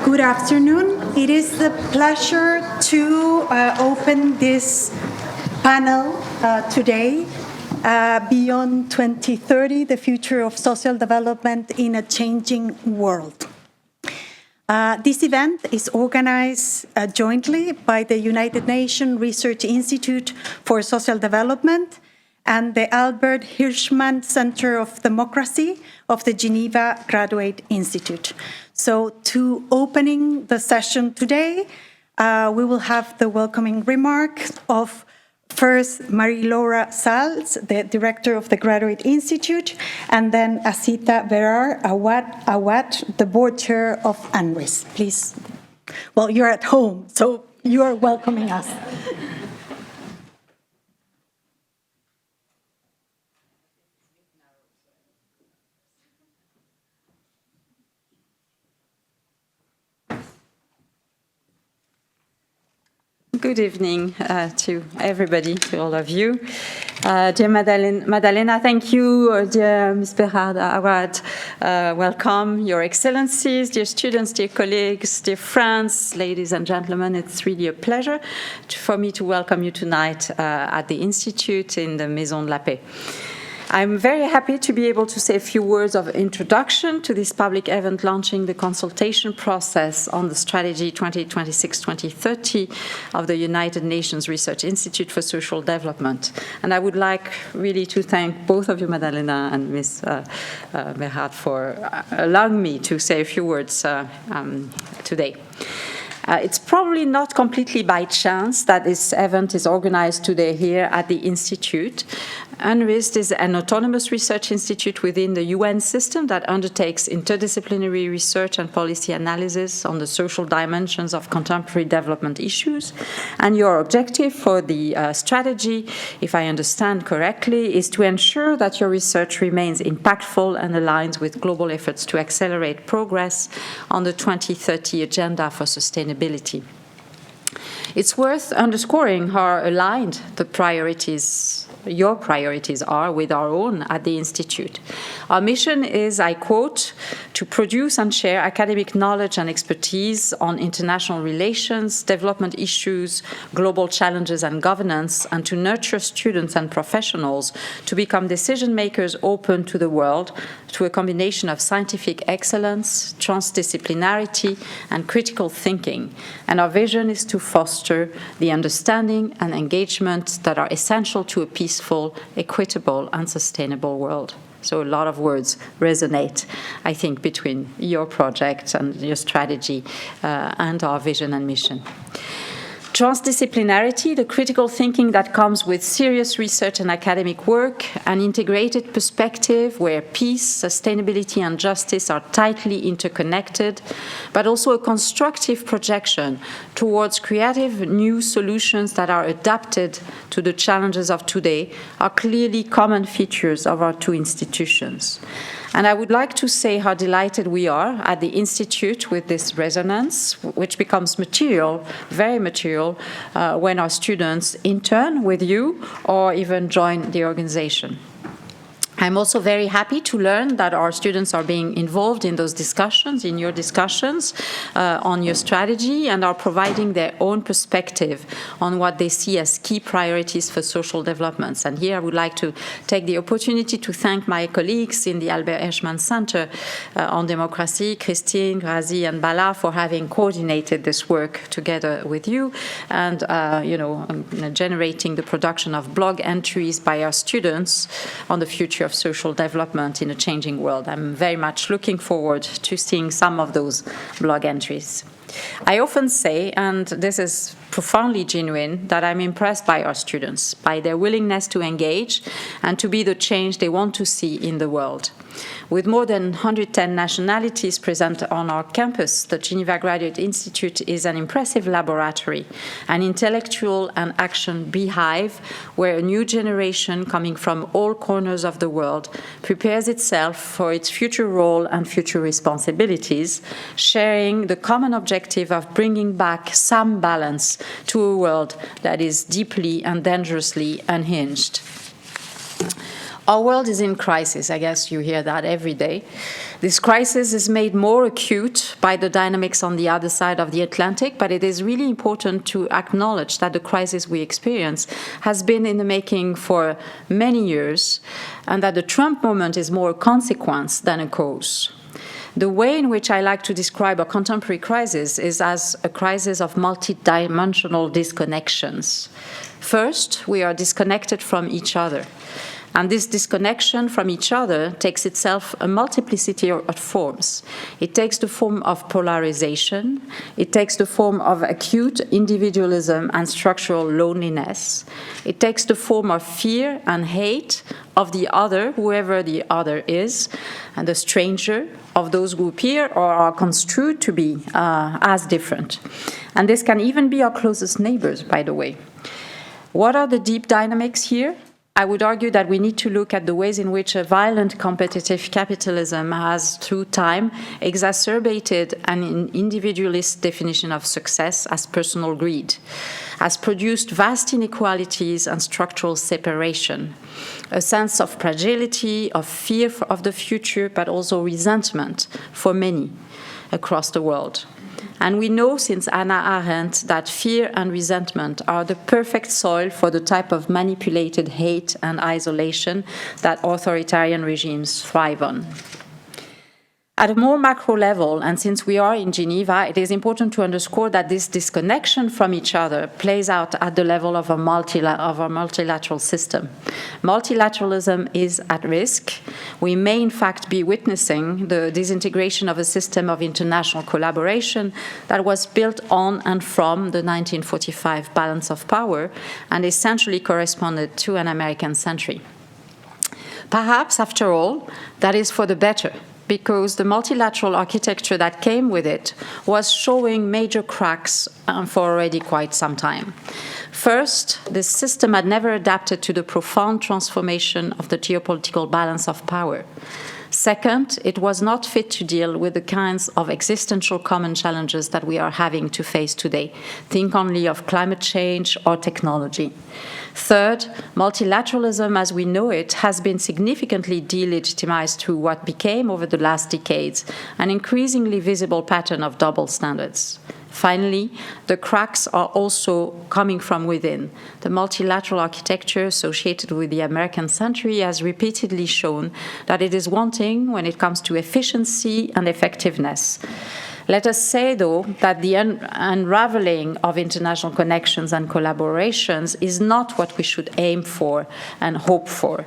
Good afternoon. It is a pleasure to open this panel today, Beyond 2030, the Future of Social Development in a Changing World. This event is organized jointly by the United Nations Research Institute for Social Development and the Albert Hirschman Centre of Democracy of the Geneva Graduate Institute. So to opening the session today, we will have the welcoming remarks of first Marie-Laure Salles, the director of the Graduate Institute, and then Azita, Berar, Awad, the board chair of UNRISD. Please, well, you're at home, so you are welcoming us. Good evening to everybody, to all of you. Dear Magdalena, thank you. Dear Ms. Berar, Awad, welcome, Your Excellencies, dear students, dear colleagues, dear friends, ladies and gentlemen. It's really a pleasure for me to welcome you tonight at the Institute in the Maison de la Paix. I'm very happy to be able to say a few words of introduction to this public event launching the consultation process on the strategy 2026-2030 of the United Nations Research Institute for Social Development. And I would like really to thank both of you, Magdalena and Ms. Berar, for allowing me to say a few words today. It's probably not completely by chance that this event is organized today here at the Institute. UNRISD is an autonomous research institute within the UN system that undertakes interdisciplinary research and policy analysis on the social dimensions of contemporary development issues. And your objective for the strategy, if I understand correctly, is to ensure that your research remains impactful and aligns with global efforts to accelerate progress on the 2030 Agenda for Sustainability. It's worth underscoring how aligned your priorities are with our own at the Institute. Our mission is, I quote, to produce and share academic knowledge and expertise on international relations, development issues, global challenges and governance, and to nurture students and professionals to become decision makers open to the world through a combination of scientific excellence, transdisciplinarity, and critical thinking. And our vision is to foster the understanding and engagement that are essential to a peaceful, equitable, and sustainable world. So a lot of words resonate, I think, between your project and your strategy and our vision and mission. Transdisciplinarity, the critical thinking that comes with serious research and academic work, an integrated perspective where peace, sustainability, and justice are tightly interconnected, but also a constructive projection towards creative new solutions that are adapted to the challenges of today, are clearly common features of our two institutions. And I would like to say how delighted we are at the Institute with this resonance, which becomes material, very material, when our students intern with you or even join the organization. I'm also very happy to learn that our students are being involved in those discussions, in your discussions on your strategy, and are providing their own perspective on what they see as key priorities for social developments. And here I would like to take the opportunity to thank my colleagues in the Albert Hirschman Centre on Democracy, Christine, Razi, and Bala, for having coordinated this work together with you and generating the production of blog entries by our students on the future of social development in a changing world. I'm very much looking forward to seeing some of those blog entries. I often say, and this is profoundly genuine, that I'm impressed by our students, by their willingness to engage and to be the change they want to see in the world. With more than 110 nationalities present on our campus, the Geneva Graduate Institute is an impressive laboratory, an intellectual and action beehive where a new generation coming from all corners of the world prepares itself for its future role and future responsibilities, sharing the common objective of bringing back some balance to a world that is deeply and dangerously unhinged. Our world is in crisis. I guess you hear that every day. This crisis is made more acute by the dynamics on the other side of the Atlantic, but it is really important to acknowledge that the crisis we experience has been in the making for many years, and that the Trump moment is more a consequence than a cause. The way in which I like to describe a contemporary crisis is as a crisis of multidimensional disconnections. First, we are disconnected from each other. And this disconnection from each other takes itself a multiplicity of forms. It takes the form of polarization. It takes the form of acute individualism and structural loneliness. It takes the form of fear and hate of the other, whoever the other is, and the stranger, of those who appear or are construed to be as different. And this can even be our closest neighbors, by the way. What are the deep dynamics here? I would argue that we need to look at the ways in which a violent competitive capitalism has, through time, exacerbated an individualist definition of success as personal greed, has produced vast inequalities and structural separation, a sense of fragility, of fear of the future, but also resentment for many across the world. And we know since Hannah Arendt that fear and resentment are the perfect soil for the type of manipulated hate and isolation that authoritarian regimes thrive on. At a more macro level, and since we are in Geneva, it is important to underscore that this disconnection from each other plays out at the level of a multilateral system. Multilateralism is at risk. We may, in fact, be witnessing the disintegration of a system of international collaboration that was built on and from the 1945 balance of power and essentially corresponded to an American century. Perhaps, after all, that is for the better, because the multilateral architecture that came with it was showing major cracks for already quite some time. First, this system had never adapted to the profound transformation of the geopolitical balance of power. Second, it was not fit to deal with the kinds of existential common challenges that we are having to face today. Think only of climate change or technology. Third, multilateralism as we know it has been significantly delegitimized through what became, over the last decades, an increasingly visible pattern of double standards. Finally, the cracks are also coming from within. The multilateral architecture associated with the American century has repeatedly shown that it is wanting when it comes to efficiency and effectiveness. Let us say, though, that the unraveling of international connections and collaborations is not what we should aim for and hope for.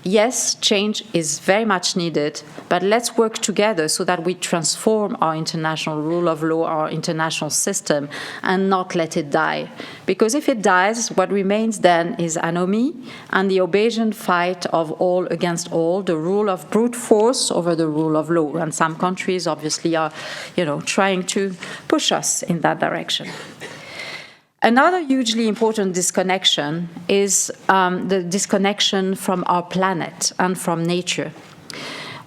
Yes, change is very much needed, but let's work together so that we transform our international rule of law, our international system, and not let it die. Because if it dies, what remains then is anomie and the Obasian fight of all against all, the rule of brute force over the rule of law. And some countries obviously are, trying to push us in that direction. Another hugely important disconnection is the disconnection from our planet and from nature.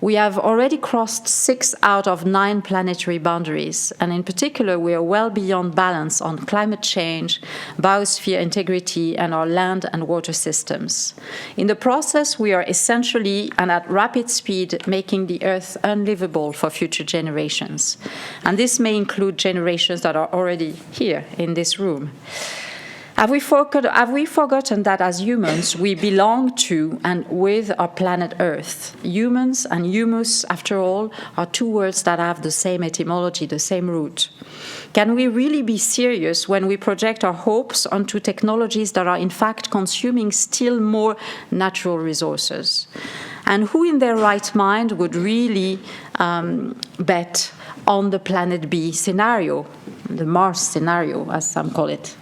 We have already crossed 6 out of 9 planetary boundaries, and in particular, we are well beyond balance on climate change, biosphere integrity, and our land and water systems. In the process, we are essentially and at rapid speed making the Earth unlivable for future generations. And this may include generations that are already here in this room. Have we forgotten that as humans we belong to and with our planet Earth? Humans and humus, after all, are 2 words that have the same etymology, the same root. Can we really be serious when we project our hopes onto technologies that are in fact consuming still more natural resources? And who in their right mind would really bet on the Planet B scenario, the Mars scenario, as some call it?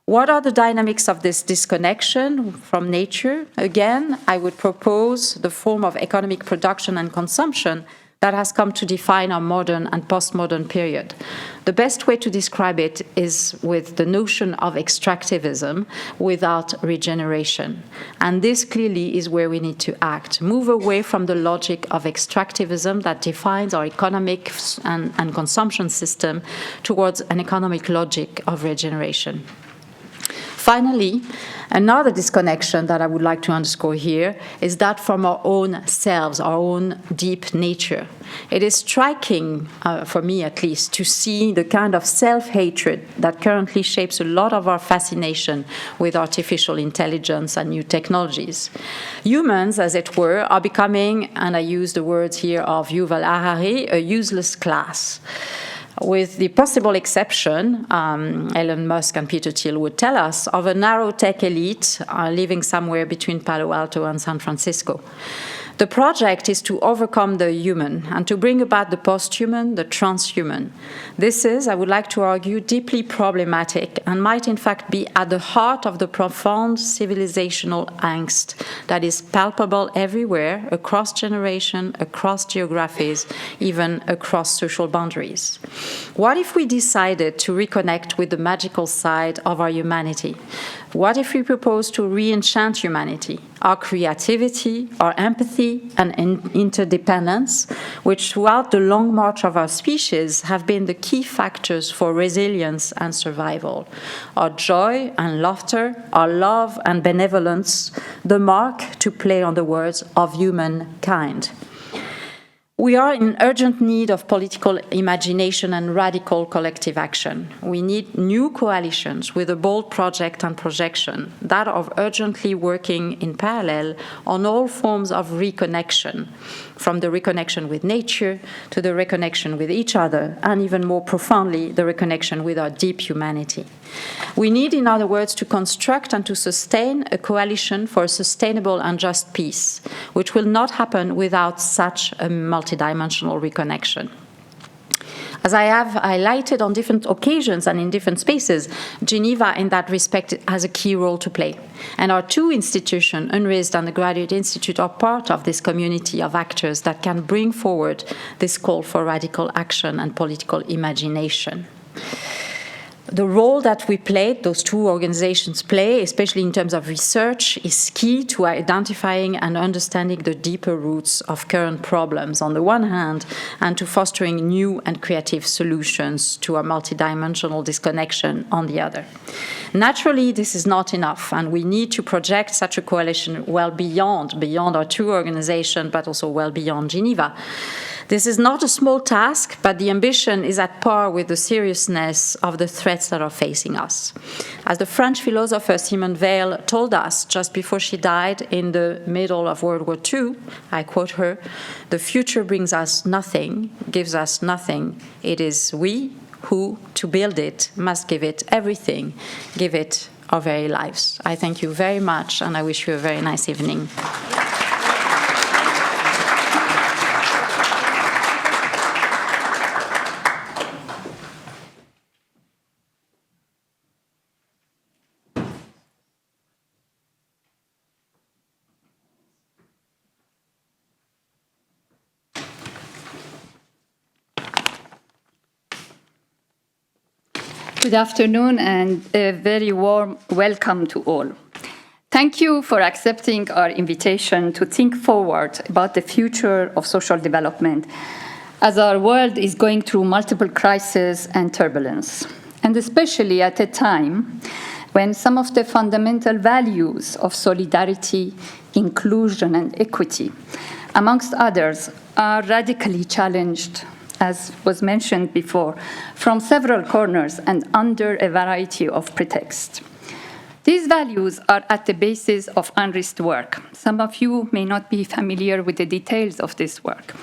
What are the dynamics of this disconnection from nature? Again, I would propose the form of economic production and consumption that has come to define our modern and postmodern period. The best way to describe it is with the notion of extractivism without regeneration. And this clearly is where we need to act. Move away from the logic of extractivism that defines our economic and consumption system towards an economic logic of regeneration. Finally, another disconnection that I would like to underscore here is that from our own selves, our own deep nature. It is striking, for me at least, to see the kind of self-hatred that currently shapes a lot of our fascination with artificial intelligence and new technologies. Humans, as it were, are becoming, and I use the words here of Yuval Harari, a useless class. With the possible exception, Elon Musk and Peter Thiel would tell us, of a narrow tech elite living somewhere between Palo Alto and San Francisco. The project is to overcome the human and to bring about the post-human, the transhuman. This is, I would like to argue, deeply problematic and might in fact be at the heart of the profound civilizational angst that is palpable everywhere, across generation, across geographies, even across social boundaries. What if we decided to reconnect with the magical side of our humanity? What if we propose to re-enchant humanity, our creativity, our empathy, and interdependence, which throughout the long march of our species have been the key factors for resilience and survival? Our joy and laughter, our love and benevolence, the mark, to play on the words, of humankind. We are in urgent need of political imagination and radical collective action. We need new coalitions with a bold project and projection, that of urgently working in parallel on all forms of reconnection, from the reconnection with nature to the reconnection with each other, and even more profoundly, the reconnection with our deep humanity. We need, in other words, to construct and to sustain a coalition for a sustainable and just peace, which will not happen without such a multidimensional reconnection. As I have highlighted on different occasions and in different spaces, Geneva, in that respect, has a key role to play. And our two institutions, UNRISD and the Graduate Institute, are part of this community of actors that can bring forward this call for radical action and political imagination. The role that we played, those two organizations play, especially in terms of research, is key to identifying and understanding the deeper roots of current problems on the one hand, and to fostering new and creative solutions to our multidimensional disconnection on the other. Naturally, this is not enough, and we need to project such a coalition well beyond our two organizations, but also well beyond Geneva. This is not a small task, but the ambition is at par with the seriousness of the threats that are facing us. As the French philosopher Simone Weil told us just before she died in the middle of World War II, I quote her, "The future brings us nothing, gives us nothing. It is we who, to build it, must give it everything, give it our very lives." I thank you very much, and I wish you a very nice evening. Good afternoon and a very warm welcome to all. Thank you for accepting our invitation to think forward about the future of social development as our world is going through multiple crises and turbulence, and especially at a time when some of the fundamental values of solidarity, inclusion, and equity, amongst others, are radically challenged, as was mentioned before, from several corners and under a variety of pretexts. These values are at the basis of UNRISD work. Some of you may not be familiar with the details of this work.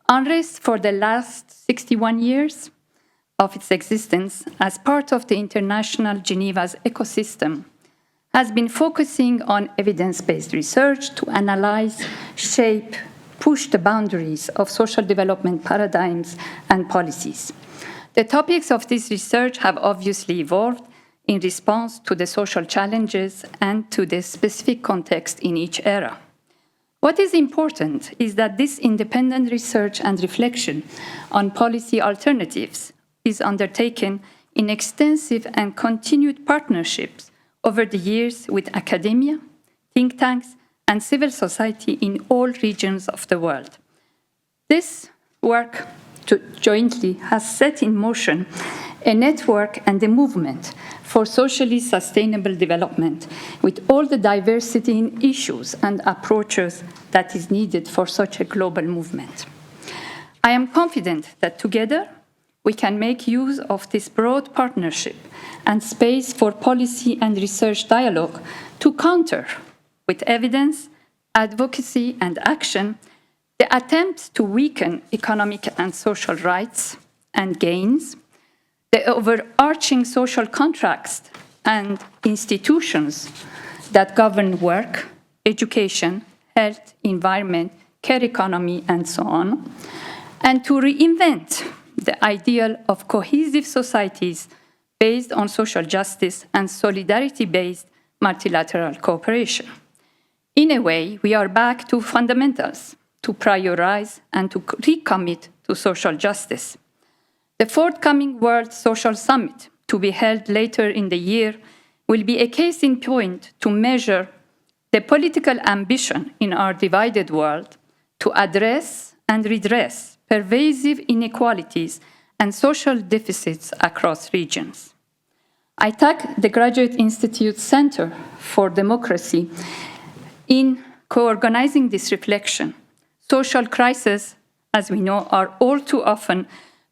UNRISD, for the last 61 years of its existence, as part of the International Geneva's ecosystem, has been focusing on evidence-based research to analyze, shape, push the boundaries of social development paradigms and policies. The topics of this research have obviously evolved in response to the social challenges and to the specific context in each era. What is important is that this independent research and reflection on policy alternatives is undertaken in extensive and continued partnerships over the years with academia, think tanks, and civil society in all regions of the world. This work jointly has set in motion a network and a movement for socially sustainable development with all the diversity in issues and approaches that is needed for such a global movement. I am confident that together we can make use of this broad partnership and space for policy and research dialogue to counter, with evidence, advocacy, and action, the attempts to weaken economic and social rights and gains, the overarching social contracts and institutions that govern work, education, health, environment, care economy, and so on, and to reinvent the ideal of cohesive societies based on social justice and solidarity-based multilateral cooperation. In a way, we are back to fundamentals, to prioritize and to recommit to social justice. The forthcoming World Social Summit, to be held later in the year, will be a case in point to measure the political ambition in our divided world to address and redress pervasive inequalities and social deficits across regions. I thank the Graduate Institute Centre for Democracy in co-organizing this reflection. Social crises, as we know, are all too often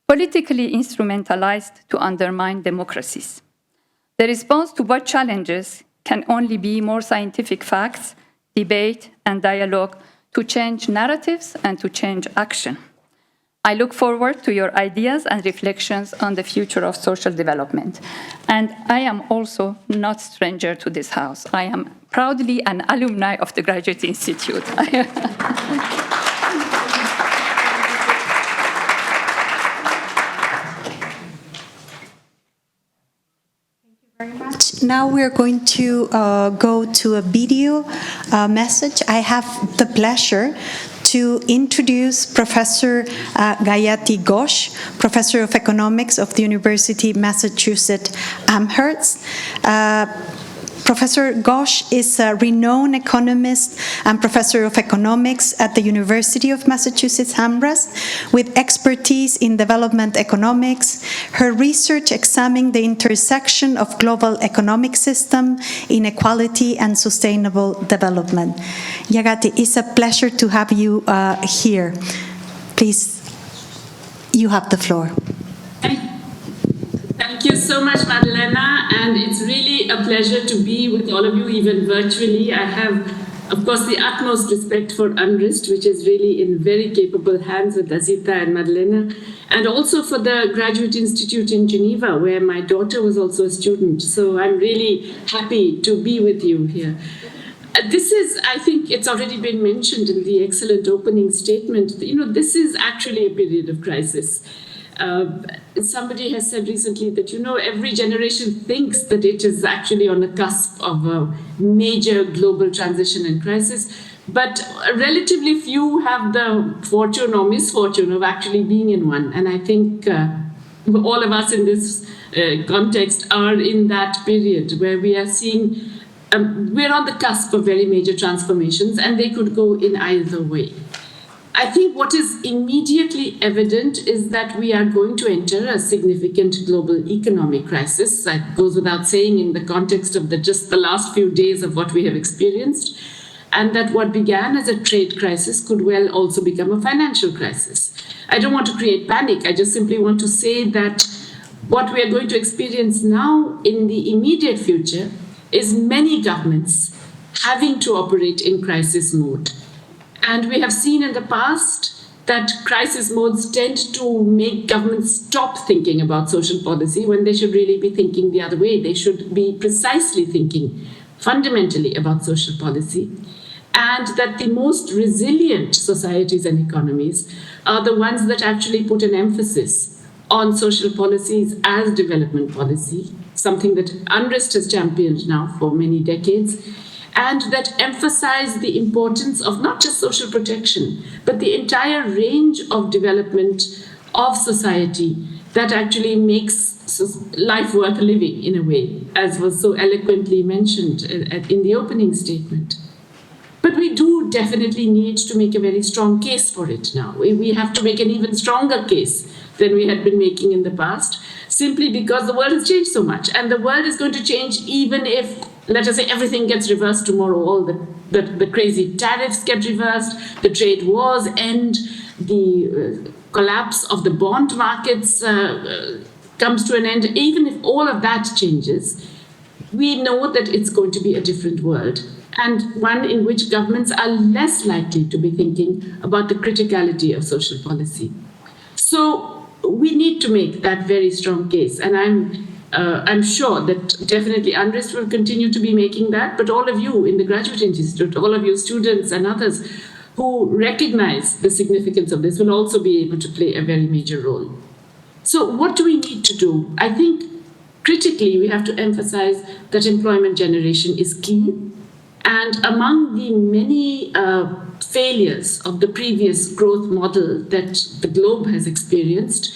politically instrumentalized to undermine democracies. The response to what challenges can only be more scientific facts, debate, and dialogue to change narratives and to change action. I look forward to your ideas and reflections on the future of social development. And I am also not stranger to this house. I am proudly an alumni of the Graduate Institute. Now we're going to go to a video message. I have the pleasure to introduce Professor Jayati Ghosh, Professor of Economics of the University of Massachusetts Amherst. Professor Ghosh is a renowned economist and professor of economics at the University of Massachusetts Amherst with expertise in development economics. Her research examining the intersection of global economic system, inequality, and sustainable development. Jayati, it's a pleasure to have you here. Please, you have the floor. Thank you so much, Magdalena, and it's really a pleasure to be with all of you, even virtually. I have, of course, the utmost respect for UNRISD, which is really in very capable hands with Azita and Magdalena, and also for the Graduate Institute in Geneva, where my daughter was also a student. So I'm really happy to be with you here. This is, I think it's already been mentioned in the excellent opening statement, this is actually a period of crisis. Somebody has said recently that, every generation thinks that it is actually on the cusp of a major global transition and crisis, but relatively few have the fortune or misfortune of actually being in one. And I think all of us in this context are in that period where we are seeing, we're on the cusp of very major transformations, and they could go in either way. I think what is immediately evident is that we are going to enter a significant global economic crisis. That goes without saying in the context of just the last few days of what we have experienced, and that what began as a trade crisis could well also become a financial crisis. I don't want to create panic. I just simply want to say that what we are going to experience now in the immediate future is many governments having to operate in crisis mode. And we have seen in the past that crisis modes tend to make governments stop thinking about social policy when they should really be thinking the other way. They should be precisely thinking fundamentally about social policy, and that the most resilient societies and economies are the ones that actually put an emphasis on social policies as development policy, something that UNRISD has championed now for many decades, and that emphasize the importance of not just social protection, but the entire range of development of society that actually makes life worth living in a way, as was so eloquently mentioned in the opening statement. But we do definitely need to make a very strong case for it now. We have to make an even stronger case than we had been making in the past, simply because the world has changed so much. And the world is going to change even if, let us say, everything gets reversed tomorrow. All the crazy tariffs get reversed, the trade wars end, the collapse of the bond markets comes to an end. Even if all of that changes, we know that it's going to be a different world, and one in which governments are less likely to be thinking about the criticality of social policy. So we need to make that very strong case, and I'm sure that definitely UNRISD will continue to be making that, but all of you in the Graduate Institute, all of you students and others who recognize the significance of this will also be able to play a very major role. So what do we need to do? I think critically we have to emphasize that employment generation is key. And among the many failures of the previous growth model that the globe has experienced,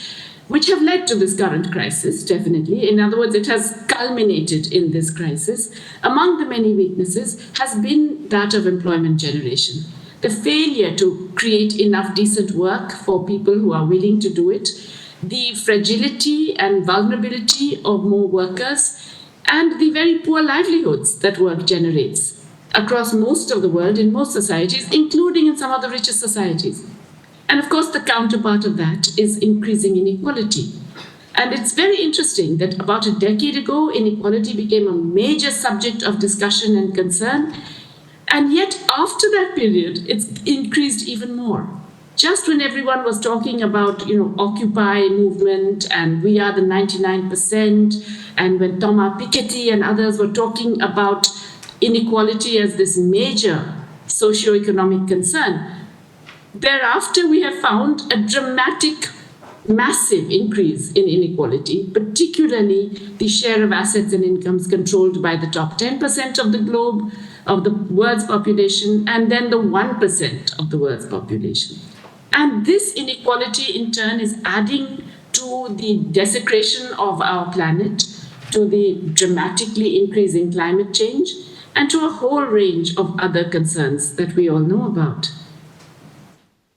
which have led to this current crisis, definitely. In other words, it has culminated in this crisis. Among the many weaknesses has been that of employment generation. The failure to create enough decent work for people who are willing to do it, the fragility and vulnerability of more workers, and the very poor livelihoods that work generates across most of the world, in most societies, including in some of the richest societies. And of course, the counterpart of that is increasing inequality. And it's very interesting that about a decade ago, inequality became a major subject of discussion and concern. And yet, after that period, it's increased even more. Just when everyone was talking about, Occupy movement and we are the 99%, and when Thomas Piketty and others were talking about inequality as this major socioeconomic concern, thereafter we have found a dramatic, massive increase in inequality, particularly the share of assets and incomes controlled by the top 10% of the globe, of the world's population, and then the 1% of the world's population. And this inequality, in turn, is adding to the desecration of our planet, to the dramatically increasing climate change, and to a whole range of other concerns that we all know about.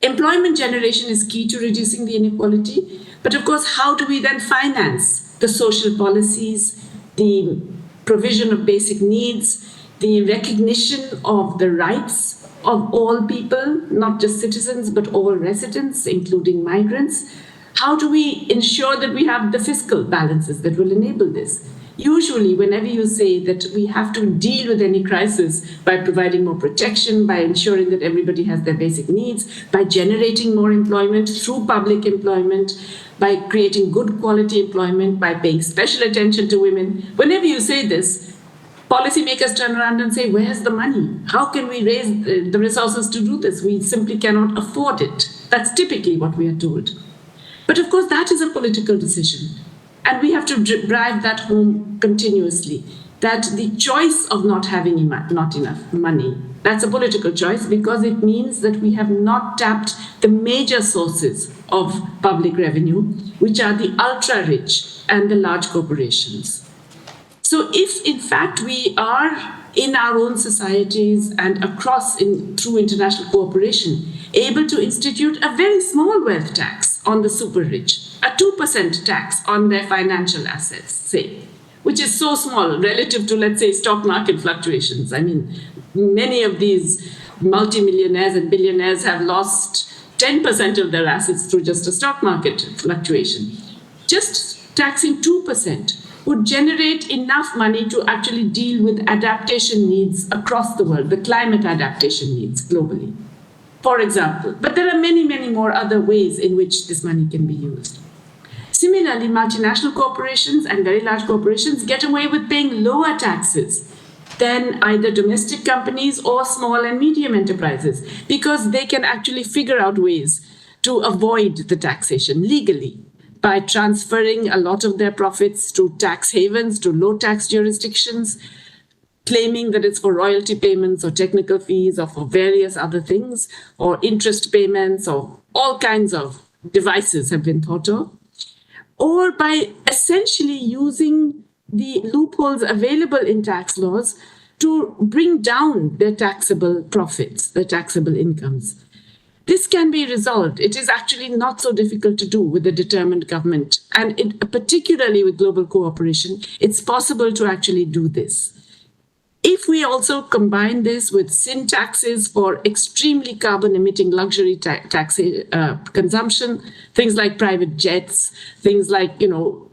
Employment generation is key to reducing the inequality, but of course, how do we then finance the social policies, the provision of basic needs, the recognition of the rights of all people, not just citizens, but all residents, including migrants? How do we ensure that we have the fiscal balances that will enable this? Usually, whenever you say that we have to deal with any crisis by providing more protection, by ensuring that everybody has their basic needs, by generating more employment through public employment, by creating good quality employment, by paying special attention to women, whenever you say this, policymakers turn around and say, where's the money? How can we raise the resources to do this? We simply cannot afford it. That's typically what we are told. But of course, that is a political decision. And we have to drive that home continuously, that the choice of not having not enough money, that's a political choice because it means that we have not tapped the major sources of public revenue, which are the ultra-rich and the large corporations. So if, in fact, we are in our own societies and through international cooperation, able to institute a very small wealth tax on the super rich, a 2% tax on their financial assets, say, which is so small relative to, let's say, stock market fluctuations. I mean, many of these multimillionaires and billionaires have lost 10% of their assets through just a stock market fluctuation. Just taxing 2% would generate enough money to actually deal with adaptation needs across the world, the climate adaptation needs globally, for example. But there are many, many more other ways in which this money can be used. Similarly, multinational corporations and very large corporations get away with paying lower taxes than either domestic companies or small and medium enterprises because they can actually figure out ways to avoid the taxation legally by transferring a lot of their profits to tax havens, to low tax jurisdictions, claiming that it's for royalty payments or technical fees or for various other things, or interest payments, or all kinds of devices have been thought of, or by essentially using the loopholes available in tax laws to bring down their taxable profits, their taxable incomes. This can be resolved. It is actually not so difficult to do with a determined government. And particularly with global cooperation, it's possible to actually do this. If we also combine this with sin taxes for extremely carbon-emitting luxury consumption, things like private jets, things like,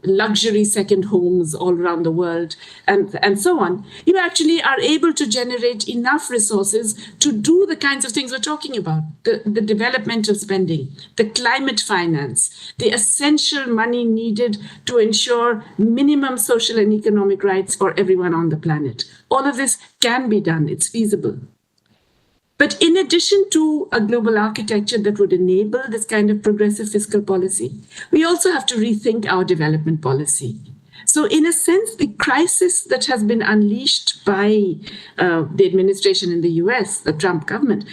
luxury second homes all around the world, and so on, you actually are able to generate enough resources to do the kinds of things we're talking about, the developmental spending, the climate finance, the essential money needed to ensure minimum social and economic rights for everyone on the planet. All of this can be done, it's feasible. But in addition to a global architecture that would enable this kind of progressive fiscal policy, we also have to rethink our development policy. So in a sense, the crisis that has been unleashed by the administration in the US, the Trump government,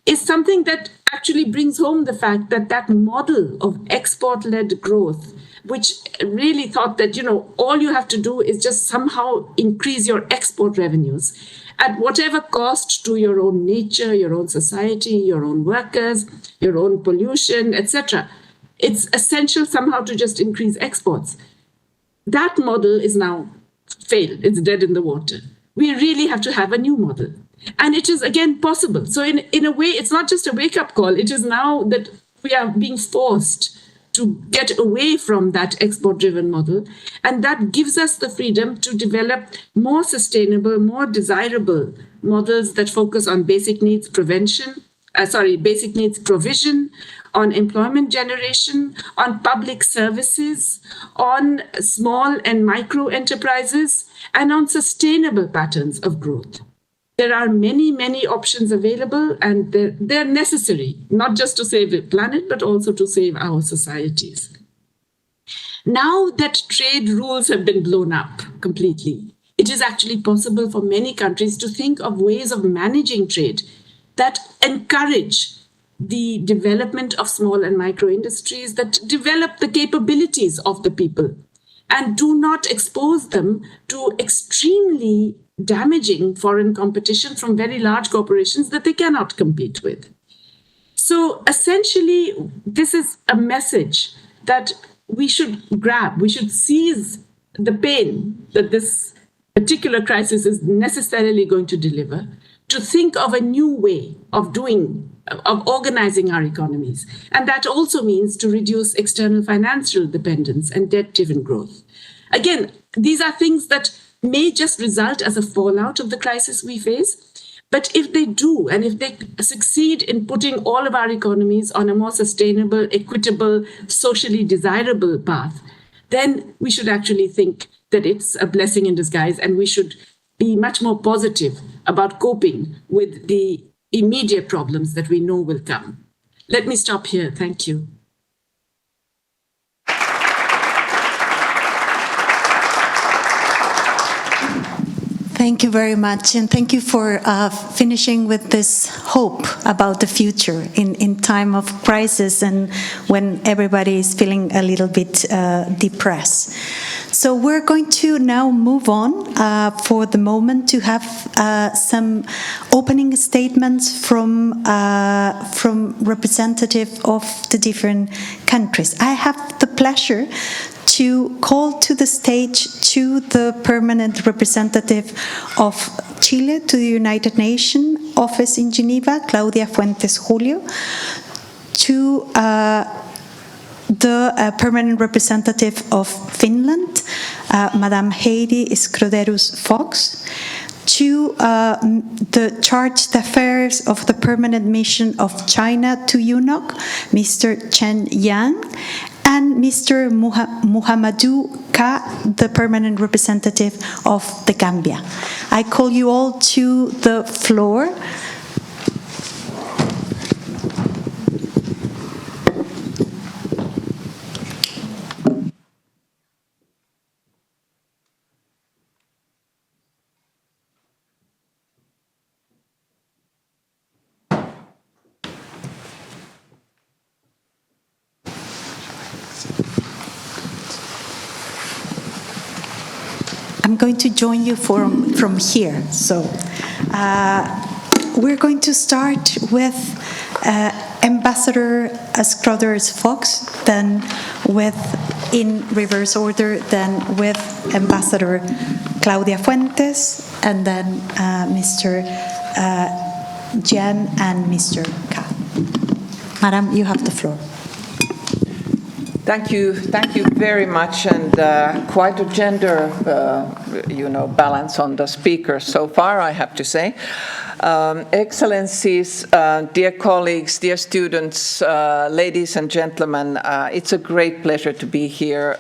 is something that actually brings home the fact that that model of export-led growth, which really thought that, all you have to do is just somehow increase your export revenues at whatever cost to your own nature, your own society, your own workers, your own pollution, etc. It's essential somehow to just increase exports. That model is now failed. It's dead in the water. We really have to have a new model. And it is, again, possible. So in a way, it's not just a wake-up call. It is now that we are being forced to get away from that export-driven model. And that gives us the freedom to develop more sustainable, more desirable models that focus on basic needs provision, on employment generation, on public services, on small and micro enterprises, and on sustainable patterns of growth. There are many, many options available, and they're necessary, not just to save the planet, but also to save our societies. Now that trade rules have been blown up completely, it is actually possible for many countries to think of ways of managing trade that encourage the development of small and micro industries, that develop the capabilities of the people, and do not expose them to extremely damaging foreign competition from very large corporations that they cannot compete with. So essentially, this is a message that we should grab. We should seize the pain that this particular crisis is necessarily going to deliver, to think of a new way of organizing our economies. And that also means to reduce external financial dependence and debt-driven growth. Again, these are things that may just result as a fallout of the crisis we face. But if they do, and if they succeed in putting all of our economies on a more sustainable, equitable, socially desirable path, then we should actually think that it's a blessing in disguise, and we should be much more positive about coping with the immediate problems that we know will come. Let me stop here. Thank you. Thank you very much, and thank you for finishing with this hope about the future in time of crisis and when everybody is feeling a little bit depressed. So we're going to now move on for the moment to have some opening statements from representatives of the different countries. I have the pleasure to call to the stage to the permanent representative of Chile to the United Nations office in Geneva, Claudia Fuentes Julio, to the permanent representative of Finland, Madame Heidi Schroderus-Fox, to the chargé d'affaires of the permanent mission of China to UNOC, Mr. Jian, and Mr. Muhammadou, the permanent representative of the Gambia. I call you all to the floor. I'm going to join you from here. So we're going to start with Ambassador Schroderus-Fox, then in reverse order, then with Ambassador Claudia Fuentes, and then Mr. Jian and Mr. Ka. Madam, you have the floor. Thank you very much, and quite a gender, balance on the speakers so far, I have to say. Excellencies, dear colleagues, dear students, ladies and gentlemen, it's a great pleasure to be here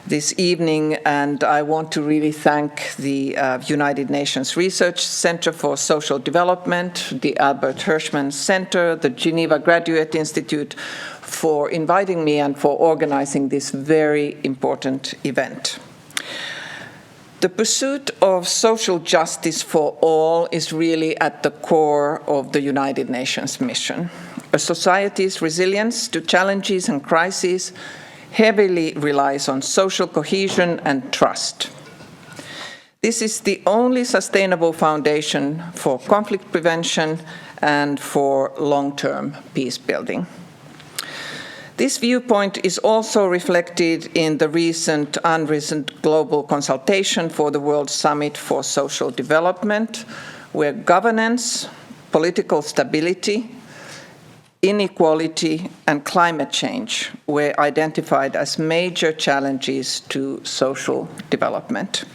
this evening, and I want to really thank the United Nations Research Centre for Social Development, the Albert Hirschman Centre, the Geneva Graduate Institute, for inviting me and for organizing this very important event. The pursuit of social justice for all is really at the core of the United Nations mission. A society's resilience to challenges and crises heavily relies on social cohesion and trust. This is the only sustainable foundation for conflict prevention and for long-term peace building. This viewpoint is also reflected in the recent UNRISD Global Consultation for the World Summit for Social Development, where governance, political stability, inequality, and climate change were identified as major challenges to social development.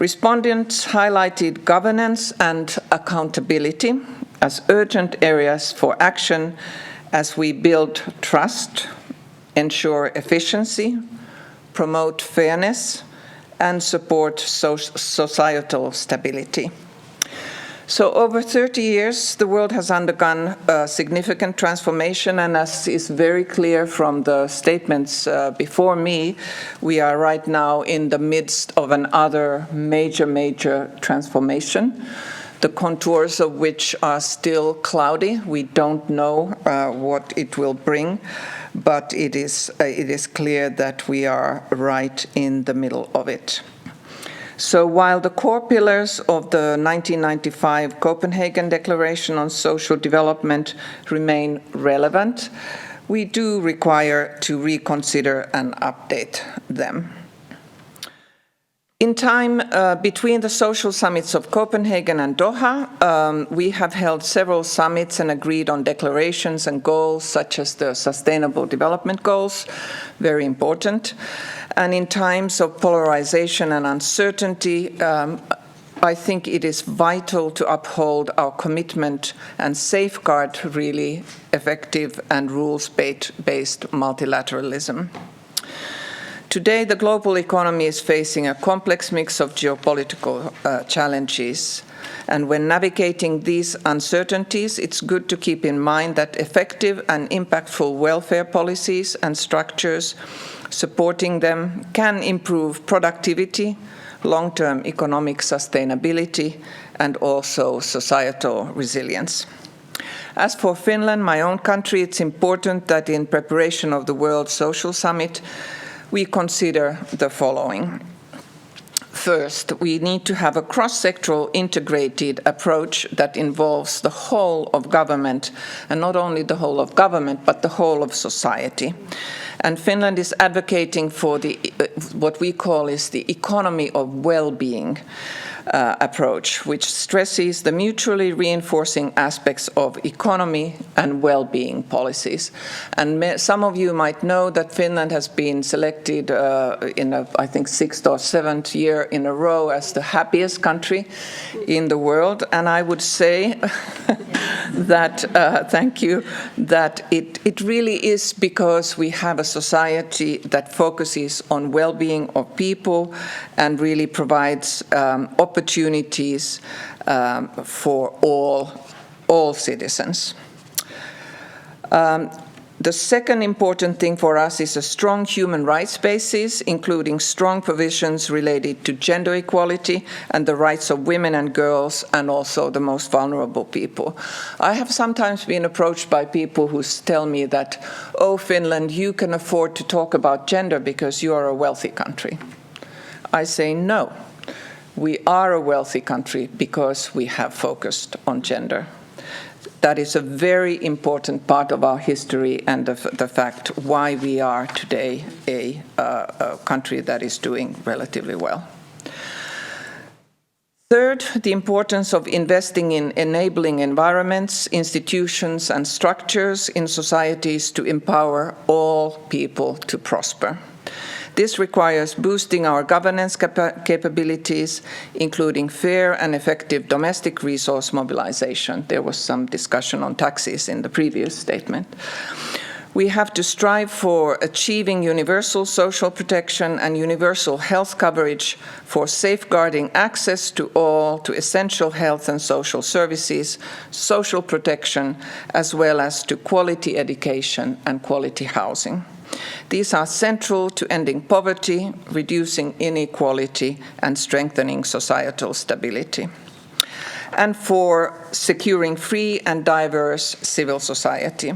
Respondents highlighted governance and accountability as urgent areas for action as we build trust, ensure efficiency, promote fairness, and support societal stability. So over 30 years, the world has undergone a significant transformation, and as is very clear from the statements before me, we are right now in the midst of another major transformation, the contours of which are still cloudy. We don't know what it will bring, but it is clear that we are right in the middle of it. So while the core pillars of the 1995 Copenhagen Declaration on Social Development remain relevant, we do require to reconsider and update them. In time between the social summits of Copenhagen and Doha, we have held several summits and agreed on declarations and goals such as the Sustainable Development Goals, very important. And in times of polarization and uncertainty, I think it is vital to uphold our commitment and safeguard really effective and rules-based multilateralism. Today, the global economy is facing a complex mix of geopolitical challenges. And when navigating these uncertainties, it's good to keep in mind that effective and impactful welfare policies and structures supporting them can improve productivity, long-term economic sustainability, and also societal resilience. As for Finland, my own country, it's important that in preparation of the World Social Summit, we consider the following. First, we need to have a cross-sectoral integrated approach that involves the whole of government, and not only the whole of government, but the whole of society. And Finland is advocating for what we call is the economy of well-being approach, which stresses the mutually reinforcing aspects of economy and well-being policies. And some of you might know that Finland has been selected in, I think, 6th or 7th year in a row as the happiest country in the world. And I would say that, thank you, that it really is because we have a society that focuses on well-being of people and really provides opportunities for all citizens. The second important thing for us is a strong human rights basis, including strong provisions related to gender equality and the rights of women and girls, and also the most vulnerable people. I have sometimes been approached by people who tell me that, oh, Finland, you can afford to talk about gender because you are a wealthy country. I say no. We are a wealthy country because we have focused on gender. That is a very important part of our history and the fact why we are today a country that is doing relatively well. Third, the importance of investing in enabling environments, institutions, and structures in societies to empower all people to prosper. This requires boosting our governance capabilities, including fair and effective domestic resource mobilization. There was some discussion on taxes in the previous statement. We have to strive for achieving universal social protection and universal health coverage for safeguarding access to all to essential health and social services, social protection, as well as to quality education and quality housing. These are central to ending poverty, reducing inequality, and strengthening societal stability, and for securing free and diverse civil society.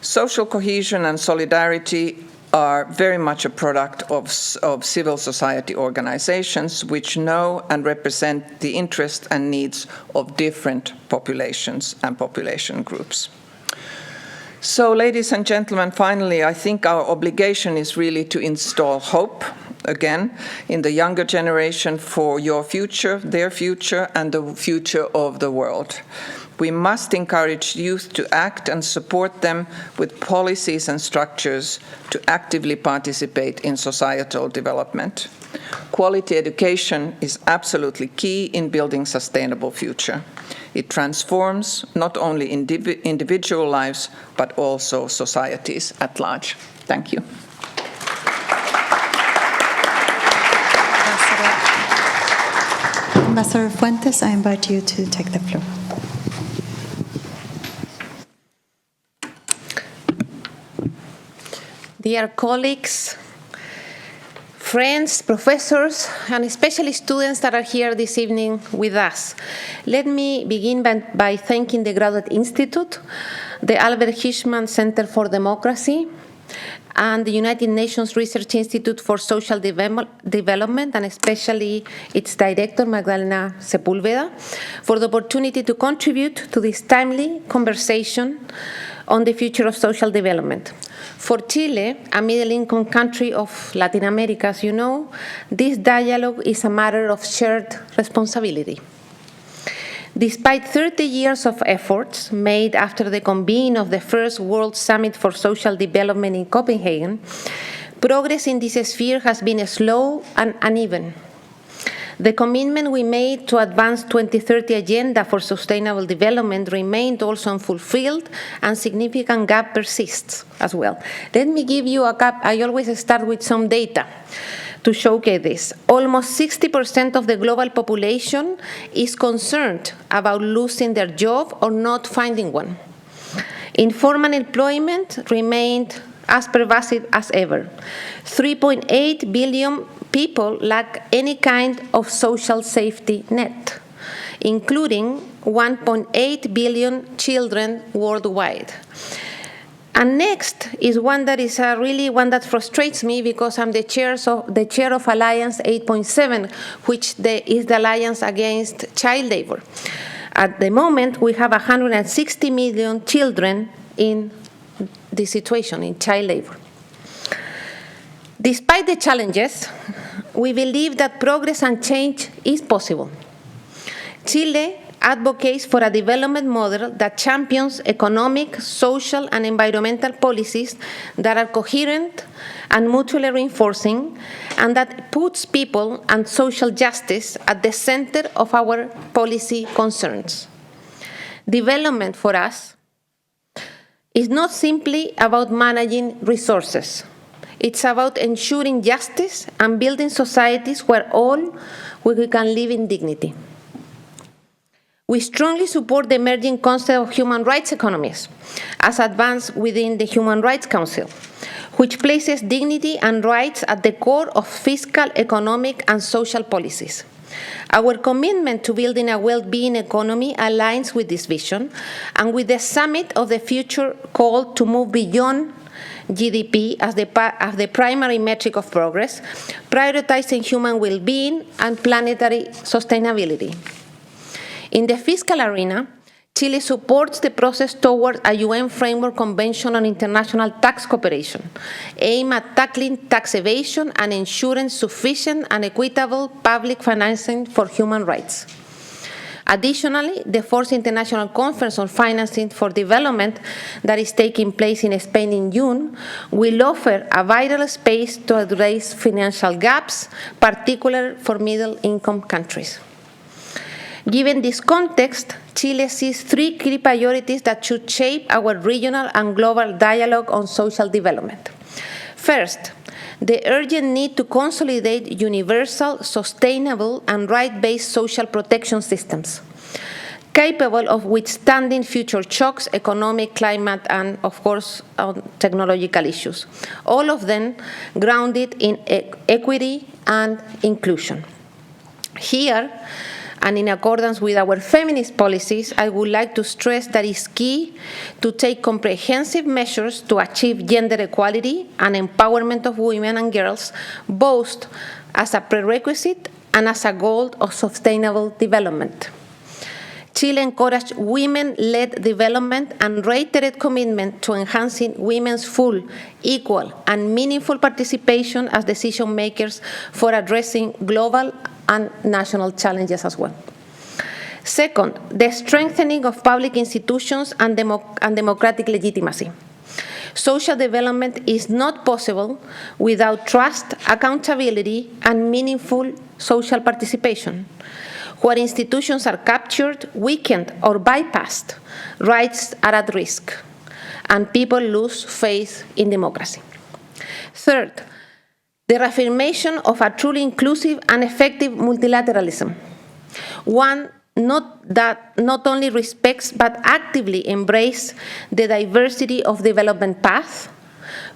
Social cohesion and solidarity are very much a product of civil society organizations which know and represent the interests and needs of different populations and population groups. So, ladies and gentlemen, finally, I think our obligation is really to install hope, again, in the younger generation for your future, their future, and the future of the world. We must encourage youth to act and support them with policies and structures to actively participate in societal development. Quality education is absolutely key in building sustainable future. It transforms not only individual lives, but also societies at large. Thank you. Ambassador Fuentes, I invite you to take the floor. Dear colleagues, friends, professors, and especially students that are here this evening with us, let me begin by thanking the Graduate Institute, the Albert Hirschman Centre for Democracy, and the United Nations Research Institute for Social Development, and especially its director, Magdalena Sepulveda, for the opportunity to contribute to this timely conversation on the future of social development. For Chile, a middle-income country of Latin America, as you know, this dialogue is a matter of shared responsibility. Despite 30 years of efforts made after the convene of the first World Summit for Social Development in Copenhagen, progress in this sphere has been slow and uneven. The commitment we made to advance 2030 Agenda for Sustainable Development remained also unfulfilled, and significant gap persists as well. Let me give you a gap. I always start with some data to showcase this. Almost 60% of the global population is concerned about losing their job or not finding one. Informal employment remained as pervasive as ever. 3.8 billion people lack any kind of social safety net, including 1.8 billion children worldwide. And next is one that is really one that frustrates me, because I'm the chair of Alliance 8.7, which is the Alliance Against Child Labor. At the moment, we have 160 million children in this situation, in child labor. Despite the challenges, we believe that progress and change is possible. Chile advocates for a development model that champions economic, social, and environmental policies that are coherent and mutually reinforcing, and that puts people and social justice at the center of our policy concerns. Development for us is not simply about managing resources. It's about ensuring justice and building societies where we can live in dignity. We strongly support the emerging concept of human rights economies, as advanced within the Human Rights Council, which places dignity and rights at the core of fiscal, economic, and social policies. Our commitment to building a well-being economy aligns with this vision, and with the Summit of the Future call to move beyond GDP as the primary metric of progress, prioritizing human well-being and planetary sustainability. In the fiscal arena, Chile supports the process toward a UN Framework Convention on International Tax Cooperation, aimed at tackling tax evasion and ensuring sufficient and equitable public financing for human rights. Additionally, the fourth International Conference on Financing for Development that is taking place in Spain in June will offer a vital space to address financial gaps, particularly for middle-income countries. Given this context, Chile sees three key priorities that should shape our regional and global dialogue on social development. First, the urgent need to consolidate universal, sustainable, and right-based social protection systems, capable of withstanding future shocks, economic, climate, and, of course, technological issues, all of them grounded in equity and inclusion. Here, and in accordance with our feminist policies, I would like to stress that it's key to take comprehensive measures to achieve gender equality and empowerment of women and girls, both as a prerequisite and as a goal of sustainable development. Chile encouraged women-led development and reiterated commitment to enhancing women's full, equal, and meaningful participation as decision makers for addressing global and national challenges as well. Second, the strengthening of public institutions and democratic legitimacy. Social development is not possible without trust, accountability, and meaningful social participation. Where institutions are captured, weakened, or bypassed, rights are at risk, and people lose faith in democracy. Third, the reaffirmation of a truly inclusive and effective multilateralism, one that not only respects but actively embraces the diversity of development paths,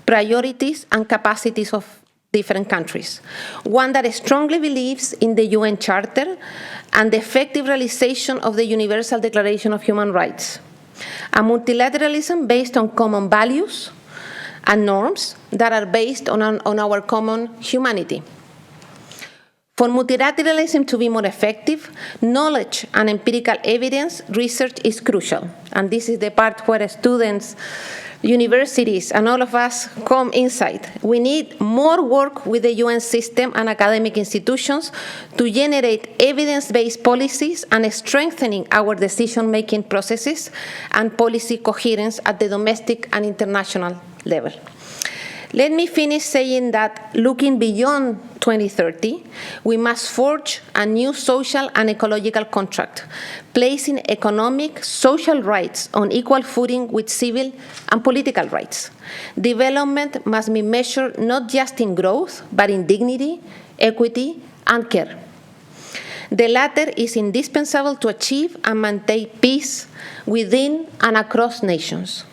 priorities, and capacities of different countries, one that strongly believes in the UN Charter and the effective realization of the Universal Declaration of Human Rights, a multilateralism based on common values and norms that are based on our common humanity. For multilateralism to be more effective, knowledge and empirical evidence research is crucial. And this is the part where students, universities, and all of us come inside. We need more work with the UN system and academic institutions to generate evidence-based policies and strengthening our decision-making processes and policy coherence at the domestic and international level. Let me finish saying that looking beyond 2030, we must forge a new social and ecological contract, placing economic, social rights on equal footing with civil and political rights. Development must be measured not just in growth, but in dignity, equity, and care. The latter is indispensable to achieve and maintain peace within and across nations.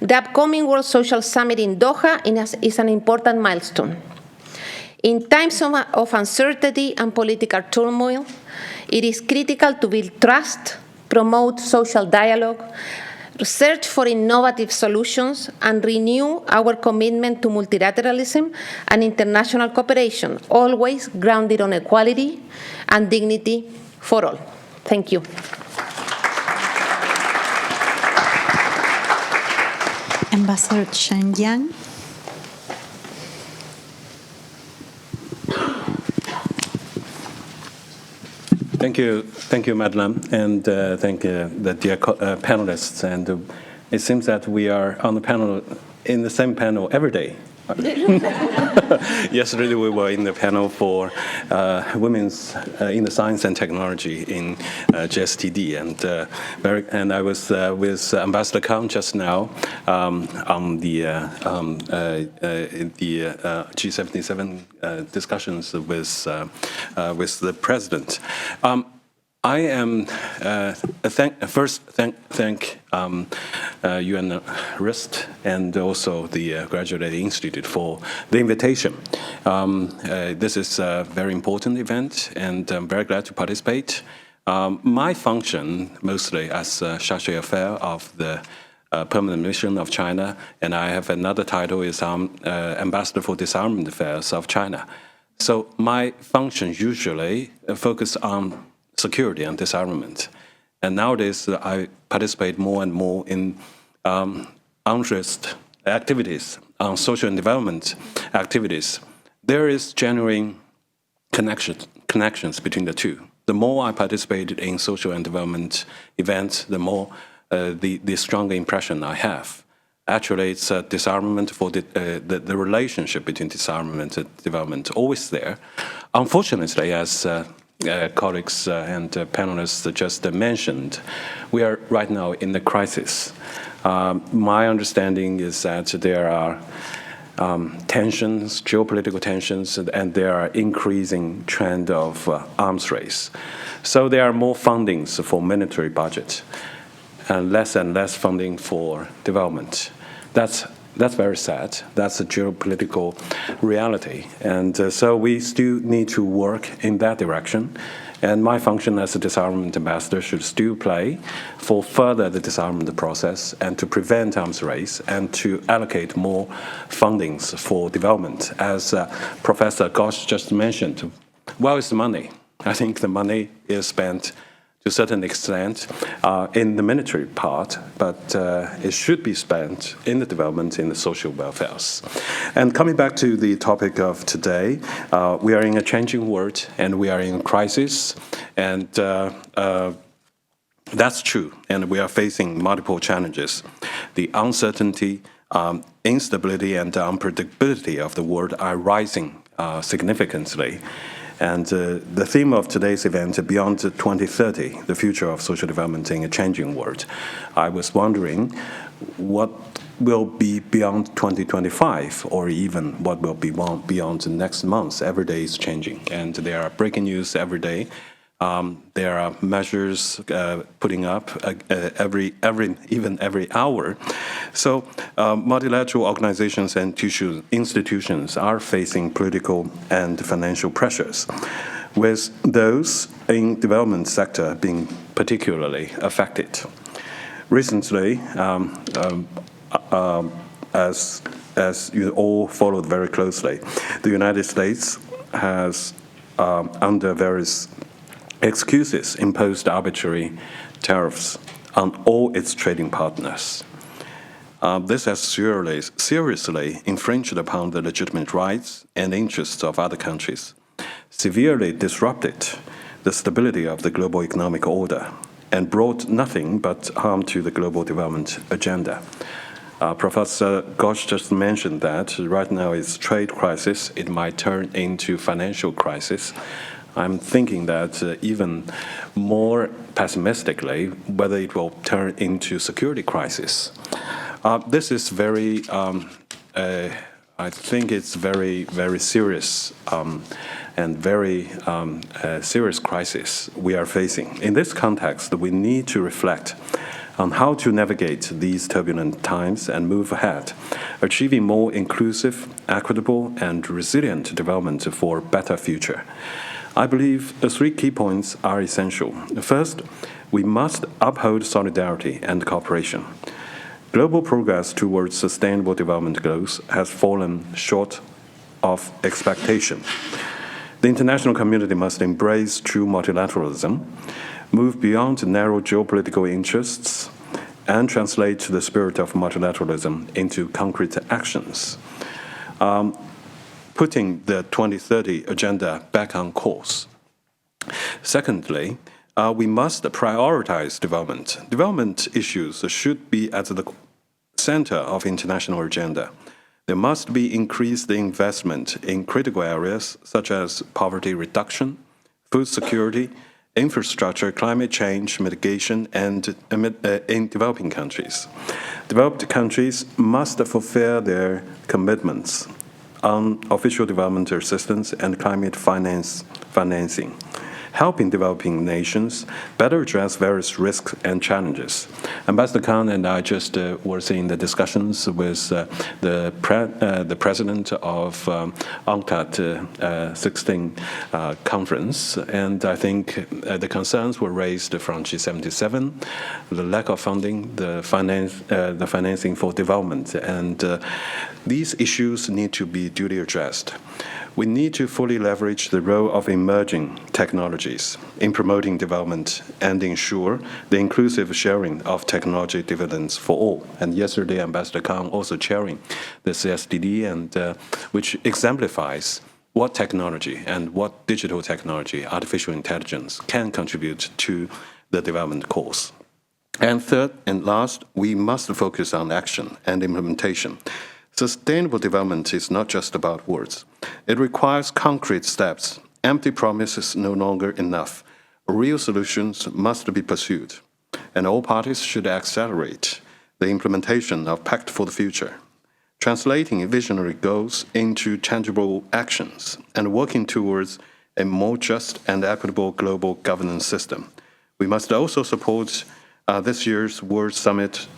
The upcoming World Social Summit in Doha is an important milestone. In times of uncertainty and political turmoil, it is critical to build trust, promote social dialogue, search for innovative solutions, and renew our commitment to multilateralism and international cooperation, always grounded on equality and dignity for all. Thank you. Ambassador Shen Jian. Thank you, Madeleine, and thank the dear panelists. And it seems that we are on the panel, in the same panel every day. Yesterday we were in the panel for women's in the science and technology in GSTD, and I was with Ambassador Kang just now on the G77 discussions with the president. I am first thank UNRISD and also the Graduate Institute for the invitation. This is a very important event, and I'm very glad to participate. My function, mostly as chargé d'affaires of the Permanent Mission of China, and I have another title is Ambassador for Disarmament Affairs of China. So my function usually focus on security and disarmament. And nowadays, I participate more and more in UNRISD activities, social and development activities. There is genuine connections between the two. The more I participated in social and development events, the more the stronger impression I have. Actually, it's a disarmament for the relationship between disarmament and development, always there. Unfortunately, as colleagues and panelists just mentioned, we are right now in the crisis. My understanding is that there are tensions, geopolitical tensions, and there are increasing trend of arms race. So there are more fundings for military budget and less funding for development. That's very sad. That's a geopolitical reality. And so we still need to work in that direction. And my function as a disarmament ambassador should still play for further the disarmament process and to prevent arms race and to allocate more fundings for development. As Professor Ghosh just mentioned, where is the money? I think the money is spent to a certain extent in the military part, but it should be spent in the development, in the social welfares. And coming back to the topic of today, we are in a changing world and we are in a crisis, and that's true, and we are facing multiple challenges. The uncertainty, instability, and unpredictability of the world are rising significantly. And the theme of today's event, Beyond 2030, the future of social development in a changing world. I was wondering what will be beyond 2025, or even what will be beyond the next month. Every day is changing, and there are breaking news every day. There are measures putting up even every hour. So multilateral organizations and institutions are facing political and financial pressures, with those in development sector being particularly affected. Recently, as you all followed very closely, the United States has, under various excuses, imposed arbitrary tariffs on all its trading partners. This has seriously infringed upon the legitimate rights and interests of other countries, severely disrupted the stability of the global economic order, and brought nothing but harm to the global development agenda. Professor Ghosh just mentioned that right now it's trade crisis. It might turn into financial crisis. I'm thinking that even more pessimistically, whether it will turn into security crisis. This is very, I think it's very, very serious and very serious crisis we are facing. In this context, we need to reflect on how to navigate these turbulent times and move ahead, achieving more inclusive, equitable, and resilient development for a better future. I believe the three key points are essential. First, we must uphold solidarity and cooperation. Global progress towards sustainable development goals has fallen short of expectation. The international community must embrace true multilateralism, move beyond narrow geopolitical interests, and translate the spirit of multilateralism into concrete actions, putting the 2030 agenda back on course. Secondly, we must prioritize development. Development issues should be at the center of international agenda. There must be increased investment in critical areas such as poverty reduction, food security, infrastructure, climate change mitigation, and in developing countries. Developed countries must fulfill their commitments on official development assistance and climate financing, helping developing nations better address various risks and challenges. Ambassador Khan and I just were in the discussions with the president of UNCTAD 16 conference, and I think the concerns were raised from G77, the lack of funding, the financing for development, and these issues need to be duly addressed. We need to fully leverage the role of emerging technologies in promoting development and ensure the inclusive sharing of technology dividends for all. And yesterday, Ambassador Kang also chairing the CSDD, and which exemplifies what technology and what digital technology, artificial intelligence, can contribute to the development cause. And third and last, we must focus on action and implementation. Sustainable development is not just about words. It requires concrete steps. Empty promises no longer enough. Real solutions must be pursued, and all parties should accelerate the implementation of Pact for the Future, translating visionary goals into tangible actions and working towards a more just and equitable global governance system. We must also support this year's World Summit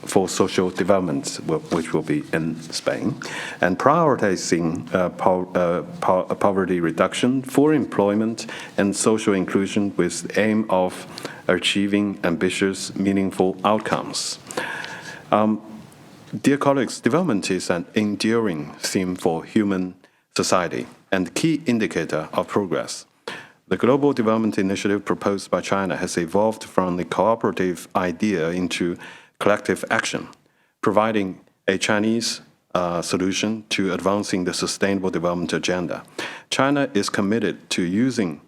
for Social Development, which will be in Spain, and prioritizing poverty reduction, full employment, and social inclusion with the aim of achieving ambitious, meaningful outcomes. Dear colleagues, development is an enduring theme for human society and key indicator of progress. The Global Development Initiative proposed by China has evolved from the cooperative idea into collective action, providing a Chinese solution to advancing the Sustainable Development Agenda. China is committed to using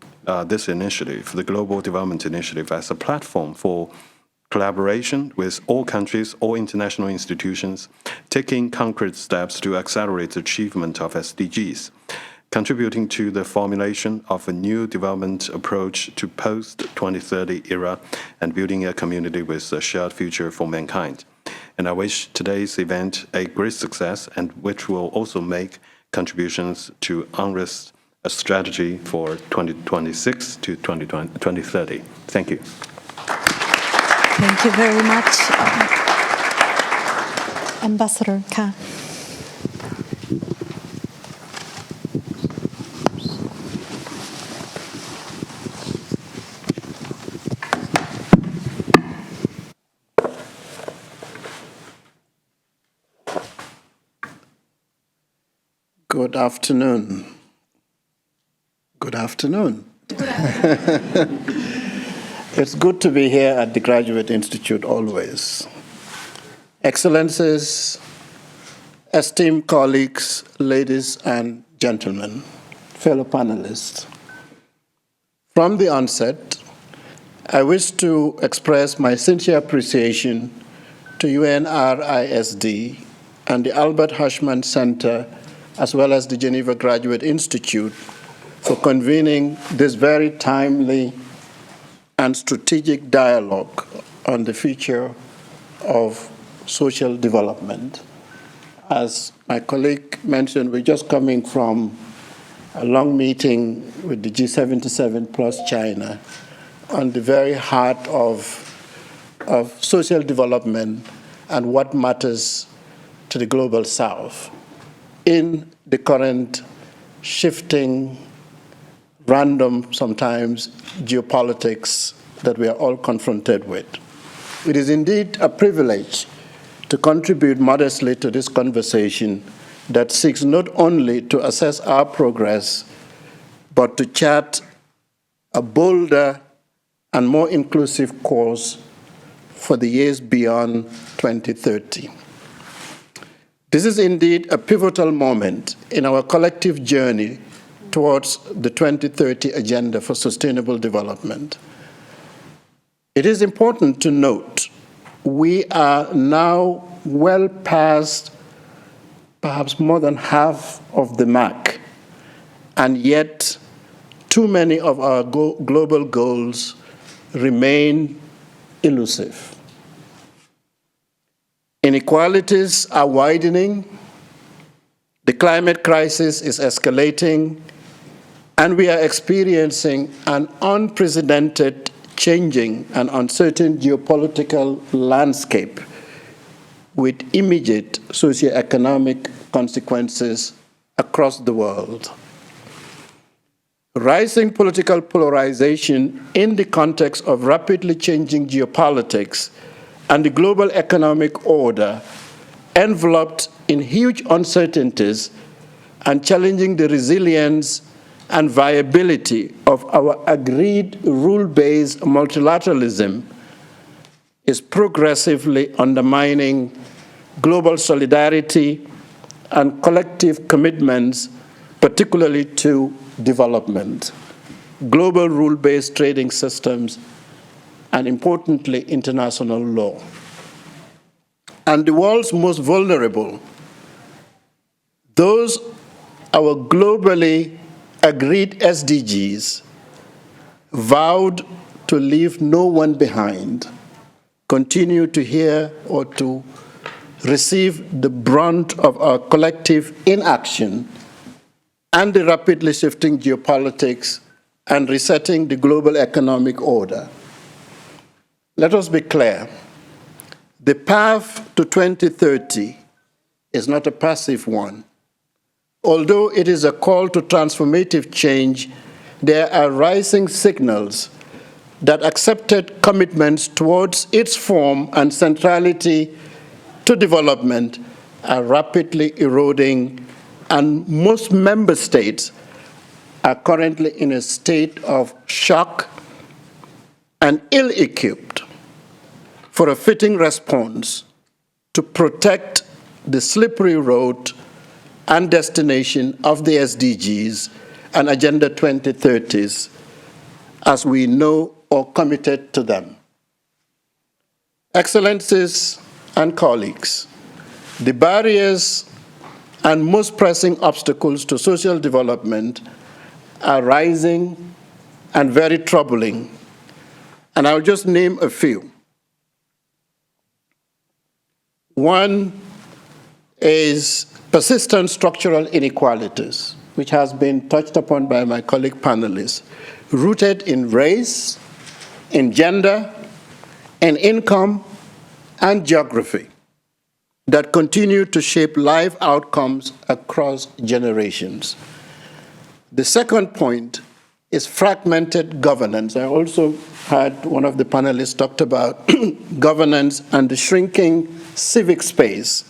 this initiative, the Global Development Initiative, as a platform for collaboration with all countries, all international institutions, taking concrete steps to accelerate the achievement of SDGs, contributing to the formulation of a new development approach to post-2030 era and building a community with a shared future for mankind. And I wish today's event a great success, and which will also make contributions to UNRISD, a strategy for 2026 to 2030. Thank you. Thank you very much, Ambassador Kang. Good afternoon. Good afternoon. It's good to be here at the Graduate Institute always. Excellencies, esteemed colleagues, ladies and gentlemen, fellow panelists. From the onset, I wish to express my sincere appreciation to UNRISD and the Albert Hirschman Centre, as well as the Geneva Graduate Institute, for convening this very timely and strategic dialogue on the future of social development. As my colleague mentioned, we're just coming from a long meeting with the G77 plus China on the very heart of social development and what matters to the global South in the current shifting, random, sometimes, geopolitics that we are all confronted with. It is indeed a privilege to contribute modestly to this conversation that seeks not only to assess our progress, but to chart a bolder and more inclusive course for the years beyond 2030. This is indeed a pivotal moment in our collective journey towards the 2030 Agenda for Sustainable Development. It is important to note we are now well past perhaps more than half of the mark, and yet too many of our global goals remain elusive. Inequalities are widening, the climate crisis is escalating, and we are experiencing an unprecedented, changing, and uncertain geopolitical landscape with immediate socioeconomic consequences across the world. Rising political polarization in the context of rapidly changing geopolitics and the global economic order, enveloped in huge uncertainties, and challenging the resilience and viability of our agreed rule-based multilateralism is progressively undermining global solidarity and collective commitments, particularly to development, global rule-based trading systems, and importantly, international law. And the world's most vulnerable, those our globally agreed SDGs vowed to leave no one behind, continue to hear or to receive the brunt of our collective inaction and the rapidly shifting geopolitics and resetting the global economic order. Let us be clear. The path to 2030 is not a passive one. Although it is a call to transformative change, there are rising signals that accepted commitments towards its form and centrality to development are rapidly eroding, and most member states are currently in a state of shock and ill-equipped for a fitting response to protect the slippery road and destination of the SDGs and Agenda 2030s as we know or committed to them. Excellencies and colleagues, the barriers and most pressing obstacles to social development are rising and very troubling, and I'll just name a few. One is persistent structural inequalities, which has been touched upon by my colleague panelists, rooted in race, in gender, in income, and geography that continue to shape life outcomes across generations. The second point is fragmented governance. I also had one of the panelists talked about governance and the shrinking civic space,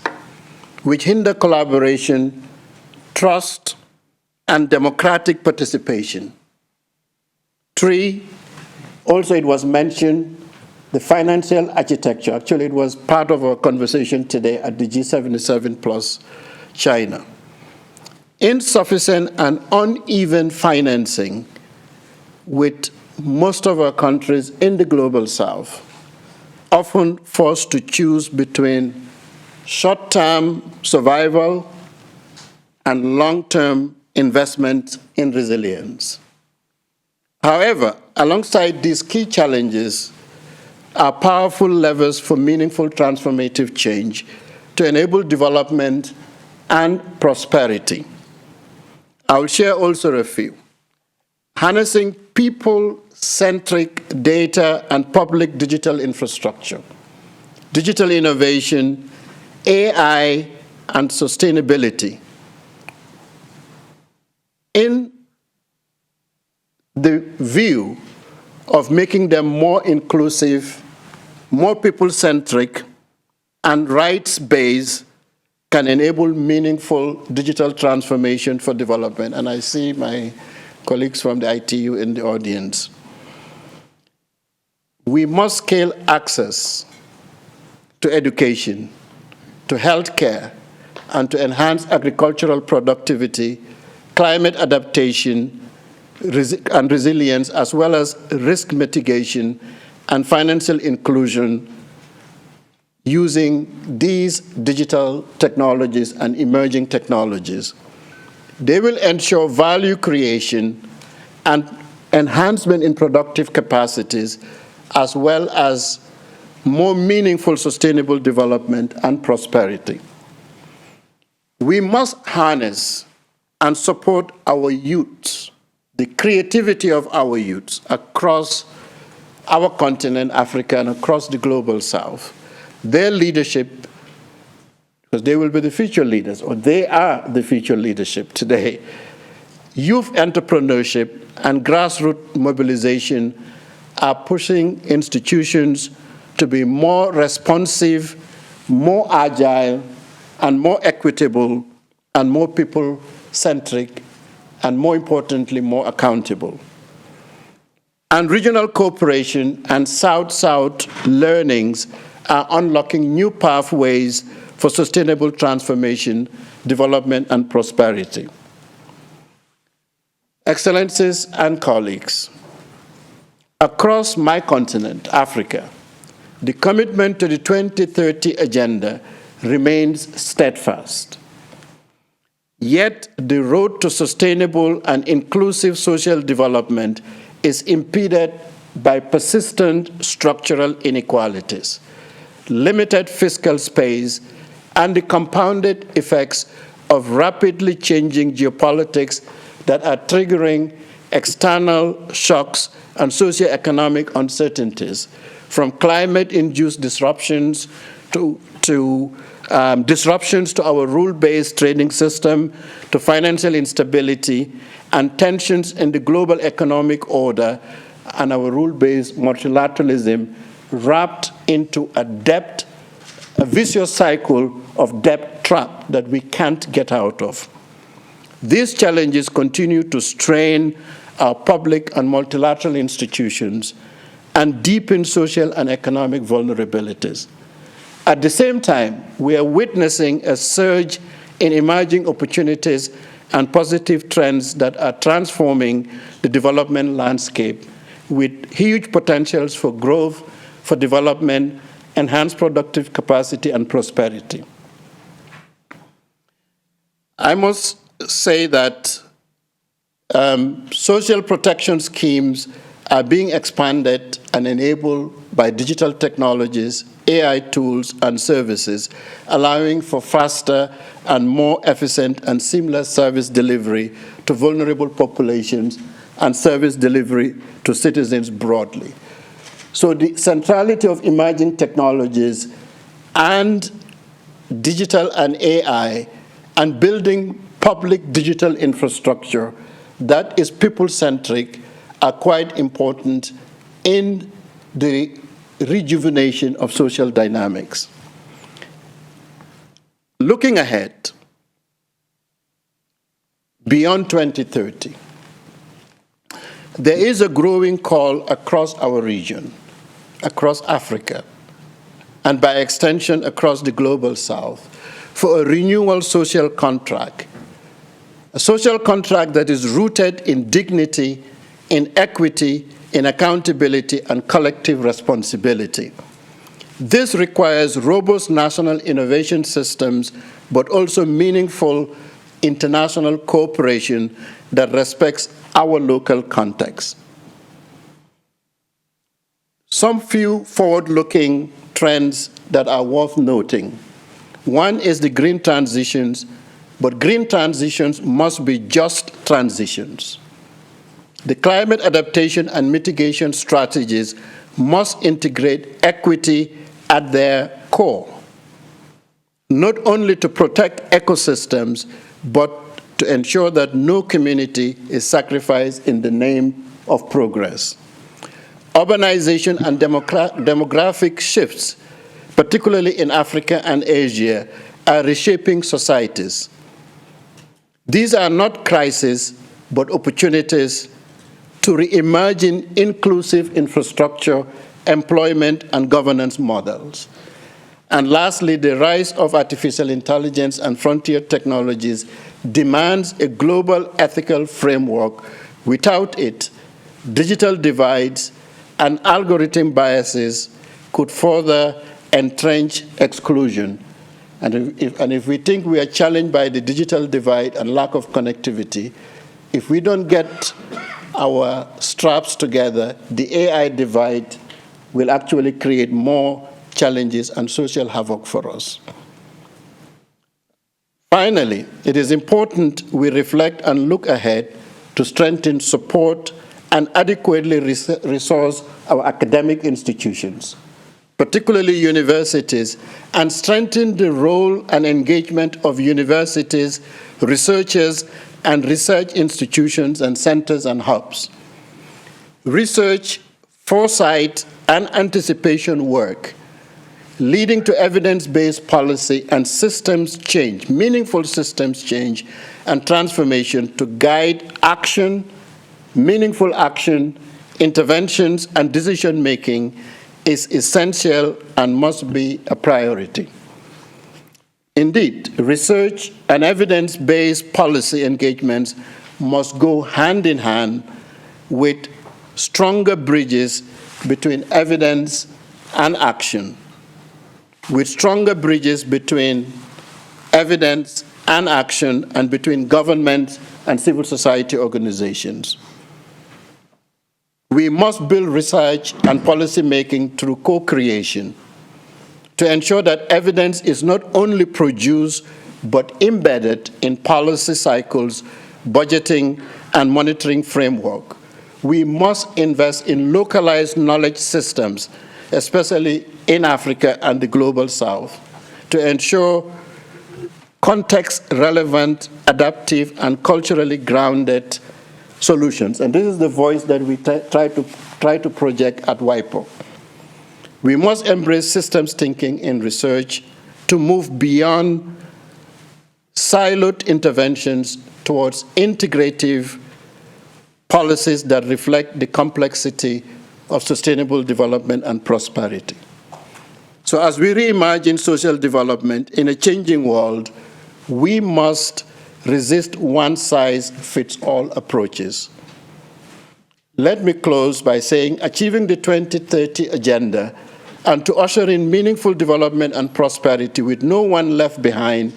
which hinder collaboration, trust, and democratic participation. 3, also it was mentioned, the financial architecture. Actually, it was part of our conversation today at the G77 plus China. Insufficient and uneven financing with most of our countries in the global south, often forced to choose between short-term survival and long-term investment in resilience. However, alongside these key challenges are powerful levers for meaningful transformative change to enable development and prosperity. I will share also a few. Harnessing people-centric data and public digital infrastructure, digital innovation, AI, and sustainability. In the view of making them more inclusive, more people-centric, and rights-based, can enable meaningful digital transformation for development. And I see my colleagues from the ITU in the audience. We must scale access to education, to healthcare, and to enhance agricultural productivity, climate adaptation, and resilience, as well as risk mitigation and financial inclusion using these digital technologies and emerging technologies. They will ensure value creation and enhancement in productive capacities, as well as more meaningful sustainable development and prosperity. We must harness and support our youths, the creativity of our youths across our continent, Africa, and across the global south. Their leadership, because they will be the future leaders, or they are the future leadership today. Youth entrepreneurship and grassroots mobilization are pushing institutions to be more responsive, more agile, and more equitable, and more people region-centric, and more importantly, more accountable. And regional cooperation and South-South learnings are unlocking new pathways for sustainable transformation, development, and prosperity. Excellencies and colleagues, across my continent, Africa, the commitment to the 2030 agenda remains steadfast. Yet the road to sustainable and inclusive social development is impeded by persistent structural inequalities, limited fiscal space, and the compounded effects of rapidly changing geopolitics that are triggering external shocks and socioeconomic uncertainties, from climate-induced disruptions to disruptions to our rule-based trading system, to financial instability, and tensions in the global economic order and our rule-based multilateralism wrapped into a vicious cycle of debt trap that we can't get out of. These challenges continue to strain our public and multilateral institutions and deepen social and economic vulnerabilities. At the same time, we are witnessing a surge in emerging opportunities and positive trends that are transforming the development landscape with huge potentials for growth, for development, enhanced productive capacity, and prosperity. I must say that social protection schemes are being expanded and enabled by digital technologies, AI tools, and services, allowing for faster and more efficient and seamless service delivery to vulnerable populations and service delivery to citizens broadly. So the centrality of emerging technologies and digital and AI and building public digital infrastructure that is people-centric are quite important in the rejuvenation of social dynamics. Looking ahead, beyond 2030, there is a growing call across our region, across Africa, and by extension across the global South, for a renewal social contract, a social contract that is rooted in dignity, in equity, in accountability, and collective responsibility. This requires robust national innovation systems, but also meaningful international cooperation that respects our local context. Some few forward-looking trends that are worth noting. One is the green transitions, but green transitions must be just transitions. The climate adaptation and mitigation strategies must integrate equity at their core, not only to protect ecosystems, but to ensure that no community is sacrificed in the name of progress. Urbanization and demographic shifts, particularly in Africa and Asia, are reshaping societies. These are not crises, but opportunities to reimagine inclusive infrastructure, employment, and governance models. And lastly, the rise of artificial intelligence and frontier technologies demands a global ethical framework. Without it, digital divides and algorithm biases could further entrench exclusion. And if we think we are challenged by the digital divide and lack of connectivity, if we don't get our straps together, the AI divide will actually create more challenges and social havoc for us. Finally, it is important we reflect and look ahead to strengthen support and adequately resource our academic institutions, particularly universities, and strengthen the role and engagement of universities, researchers, and research institutions and centers and hubs. Research, foresight, and anticipation work leading to evidence-based policy and systems change, meaningful systems change and transformation to guide action, meaningful action, interventions, and decision-making is essential and must be a priority. Indeed, research and evidence-based policy engagements must go hand in hand with stronger bridges between evidence and action, with stronger bridges between evidence and action and between government and civil society organizations. We must build research and policy making through co-creation to ensure that evidence is not only produced but embedded in policy cycles, budgeting, and monitoring framework. We must invest in localized knowledge systems, especially in Africa and the Global South, to ensure context-relevant, adaptive, and culturally grounded solutions. And this is the voice that we try to project at WIPO. We must embrace systems thinking in research to move beyond siloed interventions towards integrative policies that reflect the complexity of sustainable development and prosperity. So as we reimagine social development in a changing world, we must resist one-size-fits-all approaches. Let me close by saying achieving the 2030 agenda and to usher in meaningful development and prosperity with no one left behind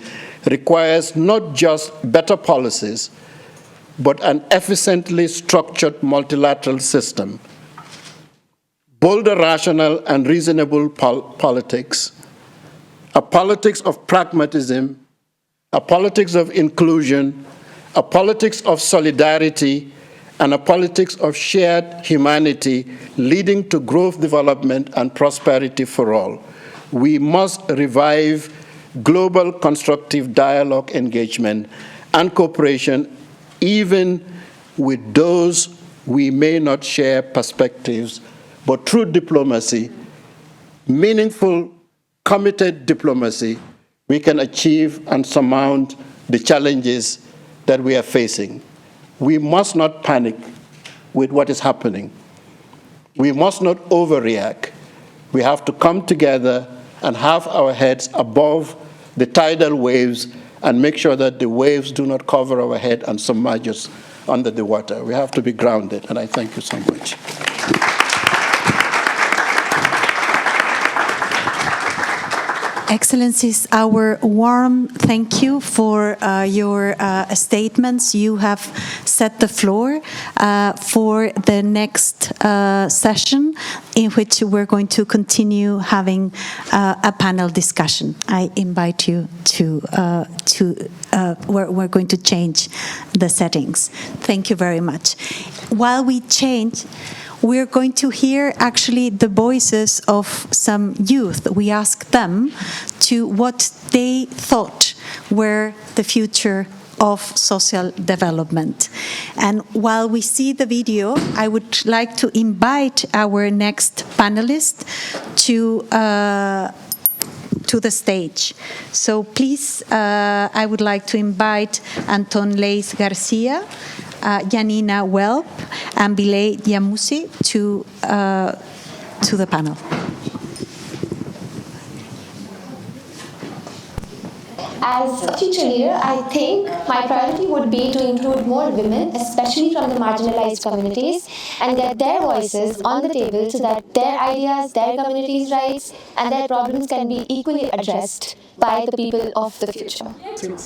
requires not just better policies, but an efficiently structured multilateral system, bolder, rational, and reasonable politics, a politics of pragmatism, a politics of inclusion, a politics of solidarity, and a politics of shared humanity leading to growth, development, and prosperity for all. We must revive global constructive dialogue, engagement, and cooperation, even with those we may not share perspectives, but through diplomacy, meaningful, committed diplomacy, we can achieve and surmount the challenges that we are facing. We must not panic with what is happening. We must not overreact. We have to come together and have our heads above the tidal waves and make sure that the waves do not cover our head and submerge us under the water. We have to be grounded, and I thank you so much. Excellencies, our warm thank you for your statements. You have set the floor for the next session, in which we're going to continue having a panel discussion. I invite you to we're going to change the settings. Thank you very much. While we change, we're going to hear actually the voices of some youth. We asked them to what they thought were the future of social development. And while we see the video, I would like to invite our next panelist to the stage. So please, I would like to invite Anton Leis Garcia, Janina Welp, and Bilay Yamusi to the panel. As a future leader, I think my priority would be to include more women, especially from the marginalized communities, and get their voices on the table so that their ideas, their communities' rights, and their problems can be equally addressed by the people of the future.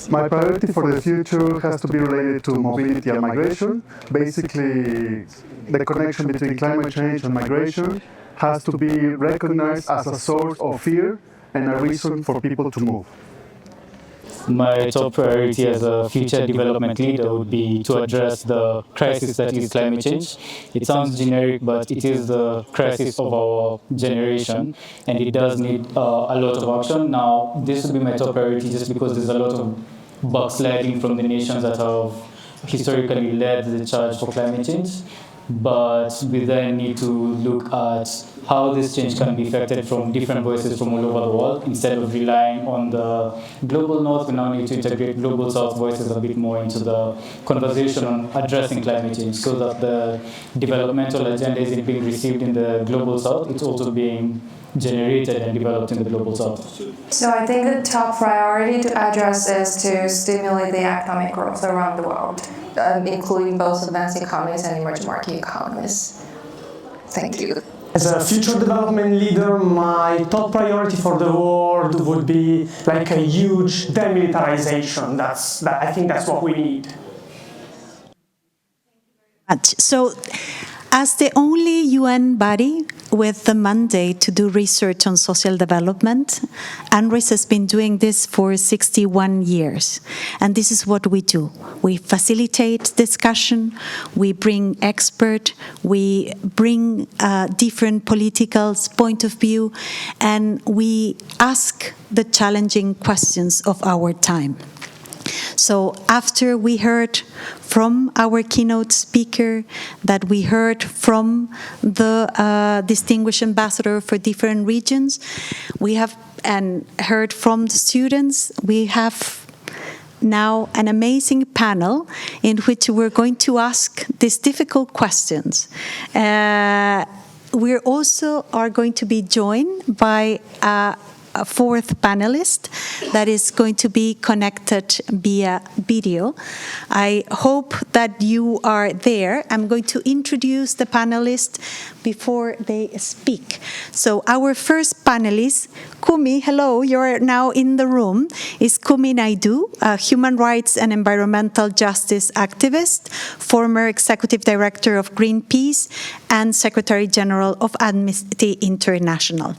My priority for the future has to be related to mobility and migration. Basically, the connection between climate change and migration has to be recognized as a source of fear and a reason for people to move. My top priority as a future development leader would be to address the crisis that is climate change. It sounds generic, but it is the crisis of our generation, and it does need a lot of action. Now, this would be my top priority just because there's a lot of backsliding from the nations that have historically led the charge for climate change. but we then need to look at how this change can be affected from different voices from all over the world. Instead of relying on the global north, we now need to integrate global south voices a bit more into the conversation on addressing climate change, so that the developmental agenda isn't being received in the global south, it's also being generated and developed in the global south. So I think the top priority to address is to stimulate the economic growth around the world, including both advanced economies and emerging market economies. Thank you. As a future development leader, my top priority for the world would be like a huge demilitarization. I think that's what we need. So, as the only UN body with the mandate to do research on social development, UNRISD has been doing this for 61 years. And this is what we do. We facilitate discussion, we bring experts, we bring different political point of view, and we ask the challenging questions of our time. So after we heard from our keynote speaker, that we heard from the distinguished ambassador for different regions, we have and heard from the students, we have now an amazing panel in which we're going to ask these difficult questions. We also are going to be joined by a fourth panelist that is going to be connected via video. I hope that you are there. I'm going to introduce the panelists before they speak. So our first panelist, Kumi, hello, you're now in the room, is Kumi Naidoo, a human rights and environmental justice activist, former executive director of Greenpeace and Secretary General of Amnesty International.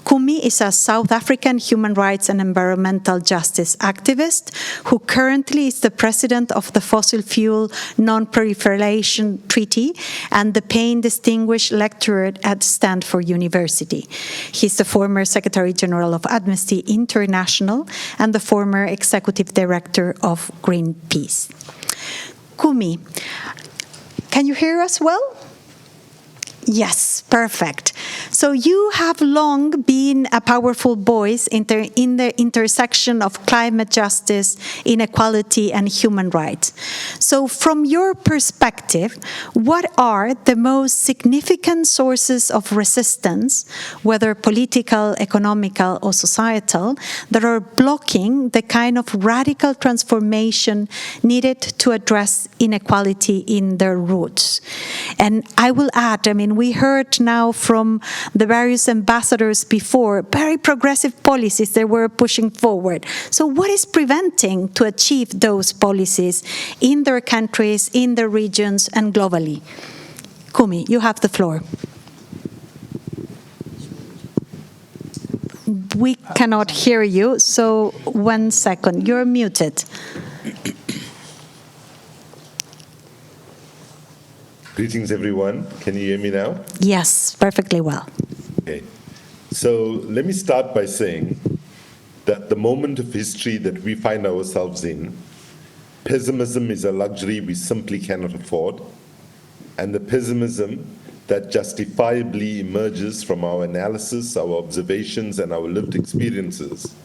Kumi is a South African human rights and environmental justice activist who currently is the president of the Fossil Fuel Non-Proliferation Treaty and the Payne Distinguished Lecturer at Stanford University. He's the former Secretary General of Amnesty International and the former executive director of Greenpeace. Kumi, can you hear us well? Yes, perfect. So you have long been a powerful voice in the intersection of climate justice, inequality, and human rights. So from your perspective, what are the most significant sources of resistance, whether political, economical, or societal, that are blocking the kind of radical transformation needed to address inequality in their roots? And I will add, we heard now from the various ambassadors before, very progressive policies they were pushing forward. So what is preventing to achieve those policies in their countries, in their regions, and globally? Kumi, you have the floor. We cannot hear you, so 1 second. You're muted. Greetings, everyone. Can you hear me now? Yes, perfectly well. Okay. So let me start by saying that the moment of history that we find ourselves in, pessimism is a luxury we simply cannot afford, and the pessimism that justifiably emerges from our analysis, our observations, and our lived experiences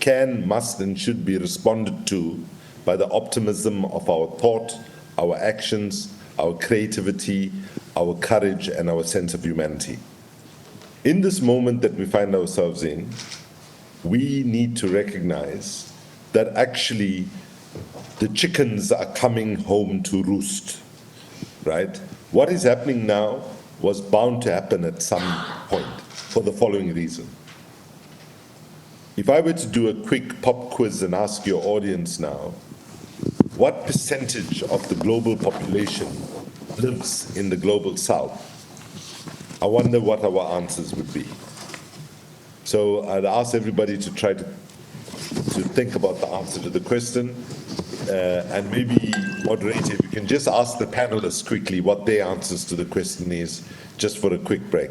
can, must, and should be responded to by the optimism of our thought, our actions, our creativity, our courage, and our sense of humanity. In this moment that we find ourselves in, we need to recognize that actually the chickens are coming home to roost, right? What is happening now was bound to happen at some point for the following reason. If I were to do a quick pop quiz and ask your audience now, what percentage of the global population lives in the global south? I wonder what our answers would be. So I'd ask everybody to try to think about the answer to the question, and maybe, moderator, if you can just ask the panelists quickly what their answers to the question is, just for a quick break.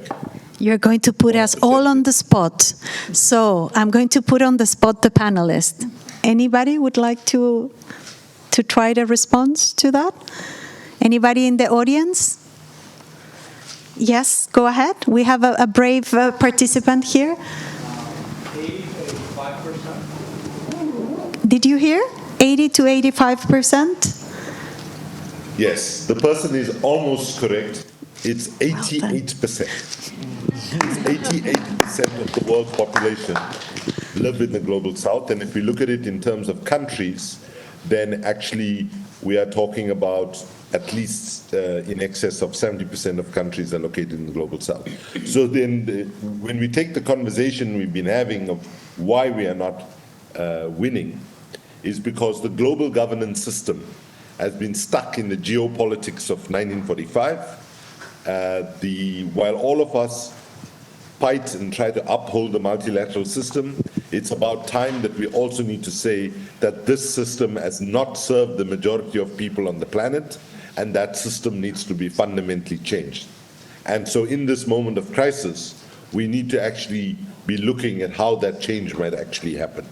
You're going to put us all on the spot. So I'm going to put on the spot the panelists. Anybody would like to try the response to that? Anybody in the audience? Yes, go ahead. We have a brave participant here. 85%. Did you hear? 80 to 85%? Yes, the person is almost correct. It's 88%. 88% of the world's population live in the global south. And if we look at it in terms of countries, then actually we are talking about at least in excess of 70% of countries are located in the global south. So then when we take the conversation we've been having of why we are not winning, is because the global governance system has been stuck in the geopolitics of 1945. While all of us fight and try to uphold the multilateral system, it's about time that we also need to say that this system has not served the majority of people on the planet, and that system needs to be fundamentally changed. And so in this moment of crisis, we need to actually be looking at how that change might actually happen.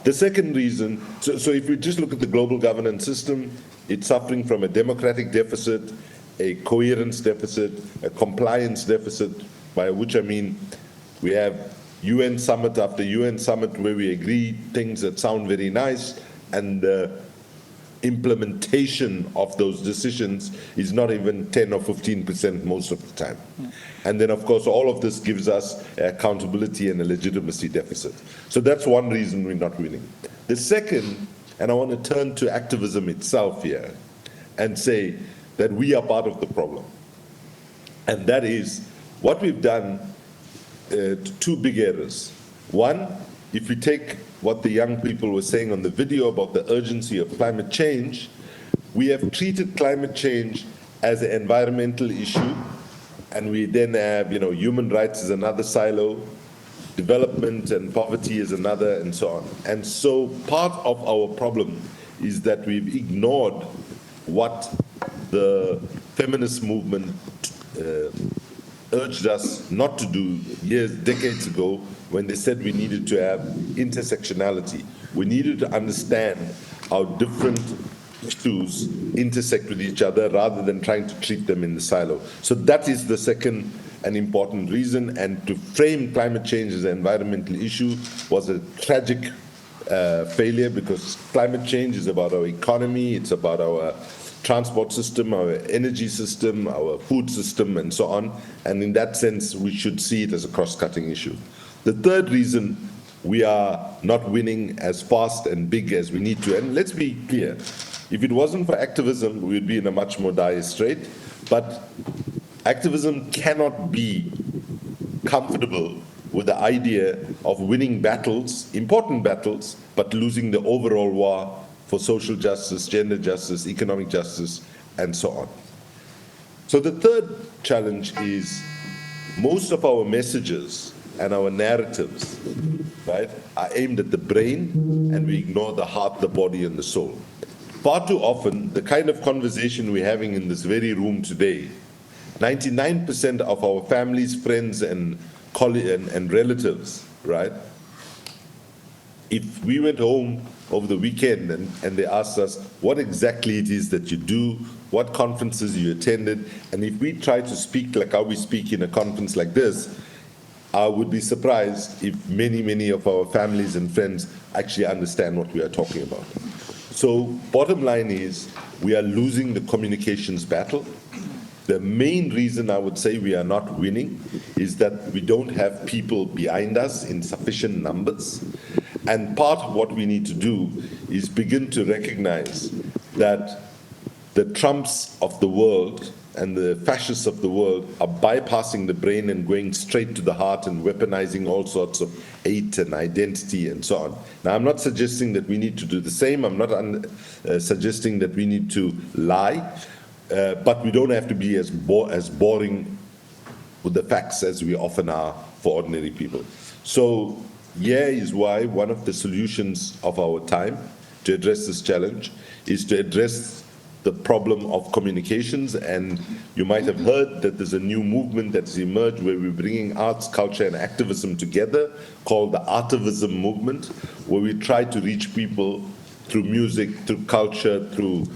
The second reason, so if we just look at the global governance system, it's suffering from a democratic deficit, a coherence deficit, a compliance deficit, by which I mean we have UN summit after UN summit where we agree things that sound very nice, and the implementation of those decisions is not even 10 or 15% most of the time. And then, of course, all of this gives us accountability and a legitimacy deficit. So that's one reason we're not winning. The second, and I want to turn to activism itself here and say that we are part of the problem. And that is what we've done, two big errors. One, if we take what the young people were saying on the video about the urgency of climate change, we have treated climate change as an environmental issue, and we then have, human rights is another silo, development and poverty is another, and so on. And so part of our problem is that we've ignored what the feminist movement urged us not to do decades ago, when they said we needed to have intersectionality. We needed to understand how different issues intersect with each other rather than trying to treat them in the silo. So that is the second and important reason. And to frame climate change as an environmental issue was a tragic failure, because climate change is about our economy, it's about our transport system, our energy system, our food system, and so on. And in that sense, we should see it as a cross-cutting issue. The third reason we are not winning as fast and big as we need to, and let's be clear, if it wasn't for activism, we would be in a much more dire strait, but activism cannot be comfortable with the idea of winning battles, important battles, but losing the overall war for social justice, gender justice, economic justice, and so on. So the third challenge is most of our messages and our narratives, right, are aimed at the brain, and we ignore the heart, the body, and the soul. Far too often, the kind of conversation we're having in this very room today, 99% of our families, friends, and relatives, right, if we went home over the weekend and they asked us what exactly it is that you do, what conferences you attended, and if we try to speak like how we speak in a conference like this, I would be surprised if many of our families and friends actually understand what we are talking about. So bottom line is we are losing the communications battle. The main reason I would say we are not winning is that we don't have people behind us in sufficient numbers. And part of what we need to do is begin to recognize that the Trumps of the world and the fascists of the world are bypassing the brain and going straight to the heart and weaponizing all sorts of hate and identity and so on. Now, I'm not suggesting that we need to do the same. I'm not suggesting that we need to lie, but we don't have to be as boring with the facts as we often are for ordinary people. So, is why one of the solutions of our time to address this challenge is to address the problem of communications. And you might have heard that there's a new movement that's emerged where we're bringing arts, culture, and activism together called the Artivism movement, where we try to reach people through music, through culture, through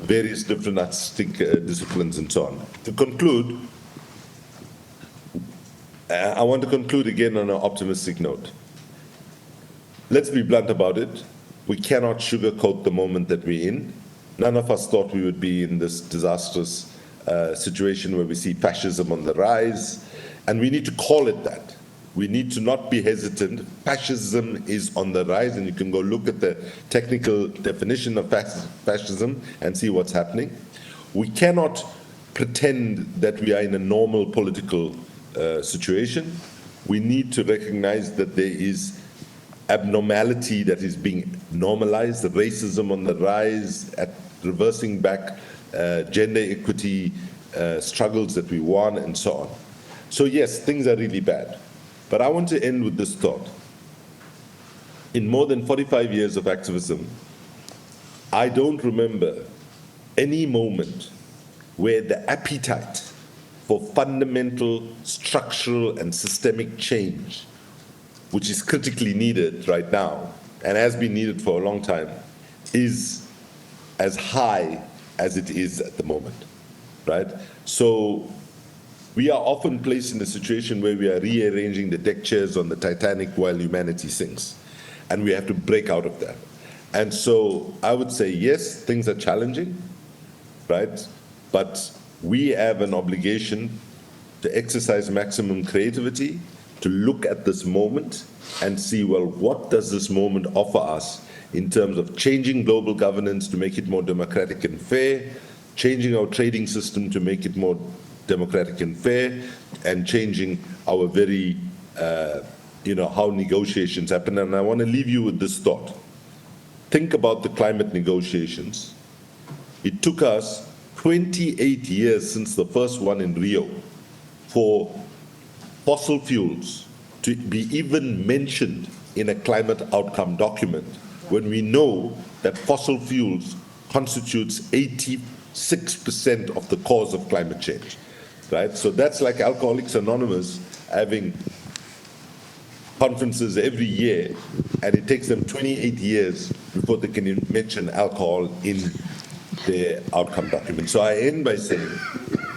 various different artistic disciplines and so on. To conclude, I want to conclude again on an optimistic note. Let's be blunt about it. We cannot sugarcoat the moment that we're in. None of us thought we would be in this disastrous situation where we see fascism on the rise, and we need to call it that. We need to not be hesitant. Fascism is on the rise, and you can go look at the technical definition of fascism and see what's happening. We cannot pretend that we are in a normal political situation. We need to recognize that there is abnormality that is being normalized, the racism on the rise, reversing back gender equity struggles that we won, and so on. So yes, things are really bad. But I want to end with this thought. In more than 45 years of activism, I don't remember any moment where the appetite for fundamental, structural, and systemic change, which is critically needed right now, and has been needed for a long time, is as high as it is at the moment, right? So we are often placed in a situation where we are rearranging the deck chairs on the Titanic while humanity sinks, and we have to break out of that. And so I would say, yes, things are challenging, right? But we have an obligation to exercise maximum creativity, to look at this moment and see, well, what does this moment offer us in terms of changing global governance to make it more democratic and fair, changing our trading system to make it more democratic and fair, and changing our very, how negotiations happen. And I want to leave you with this thought. Think about the climate negotiations. It took us 28 years since the first one in Rio for fossil fuels to be even mentioned in a climate outcome document, when we know that fossil fuels constitutes 86% of the cause of climate change, right? So that's like Alcoholics Anonymous having conferences every year, and it takes them 28 years before they can mention alcohol in their outcome document. So I end by saying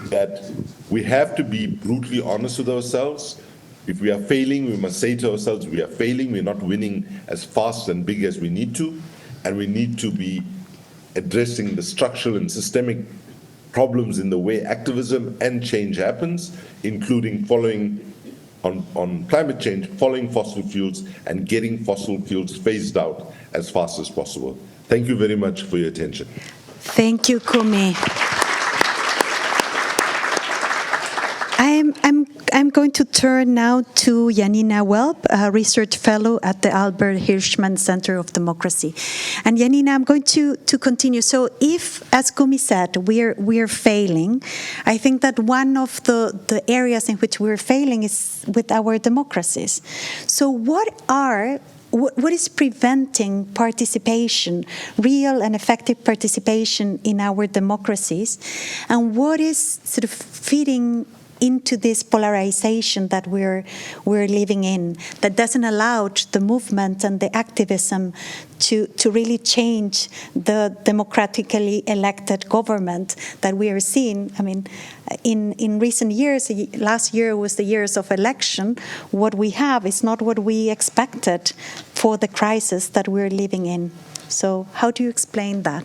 that we have to be brutally honest with ourselves. If we are failing, we must say to ourselves, we are failing, we're not winning as fast and big as we need to, and we need to be addressing the structural and systemic problems in the way activism and change happens, including following on climate change, following fossil fuels, and getting fossil fuels phased out as fast as possible. Thank you very much for your attention. Thank you, Kumi. I'm going to turn now to Janina Welp, a research fellow at the Albert Hirschman Centre of Democracy. And Janina, I'm going to continue. So if, as Kumi said, we're failing, I think that one of the areas in which we're failing is with our democracies. So what is preventing participation, real and effective participation in our democracies, and what is sort of feeding into this polarization that we're living in, that doesn't allow the movement and the activism to really change the democratically elected government that we are seeing? I mean, in recent years, last year was the years of election, what we have is not what we expected for the crisis that we're living in. So how do you explain that?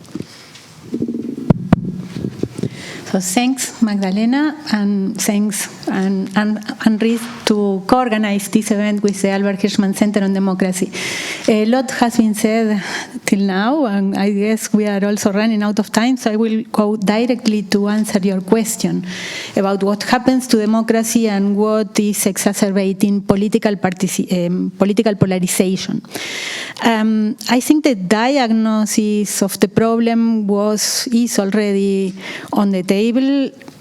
So thanks, Magdalena, and thanks UNRISD to co-organize this event with the Albert Hirschman Center on Democracy. A lot has been said till now, and I guess we are also running out of time, so I will go directly to answer your question about what happens to democracy and what is exacerbating political polarization. I think the diagnosis of the problem is already on the table.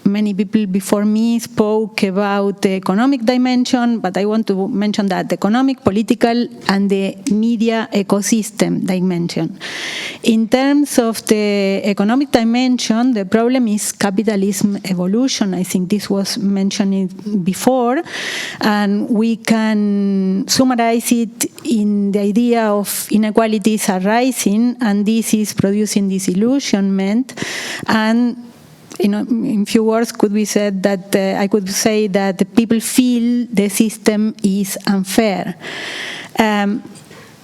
Many people before me spoke about the economic dimension, but I want to mention that the economic, political, and the media ecosystem dimension. In terms of the economic dimension, the problem is capitalism evolution. I think this was mentioned before, and we can summarize it in the idea of inequalities are rising, and this is producing disillusionment, and in few words, could be said that I could say that the people feel the system is unfair.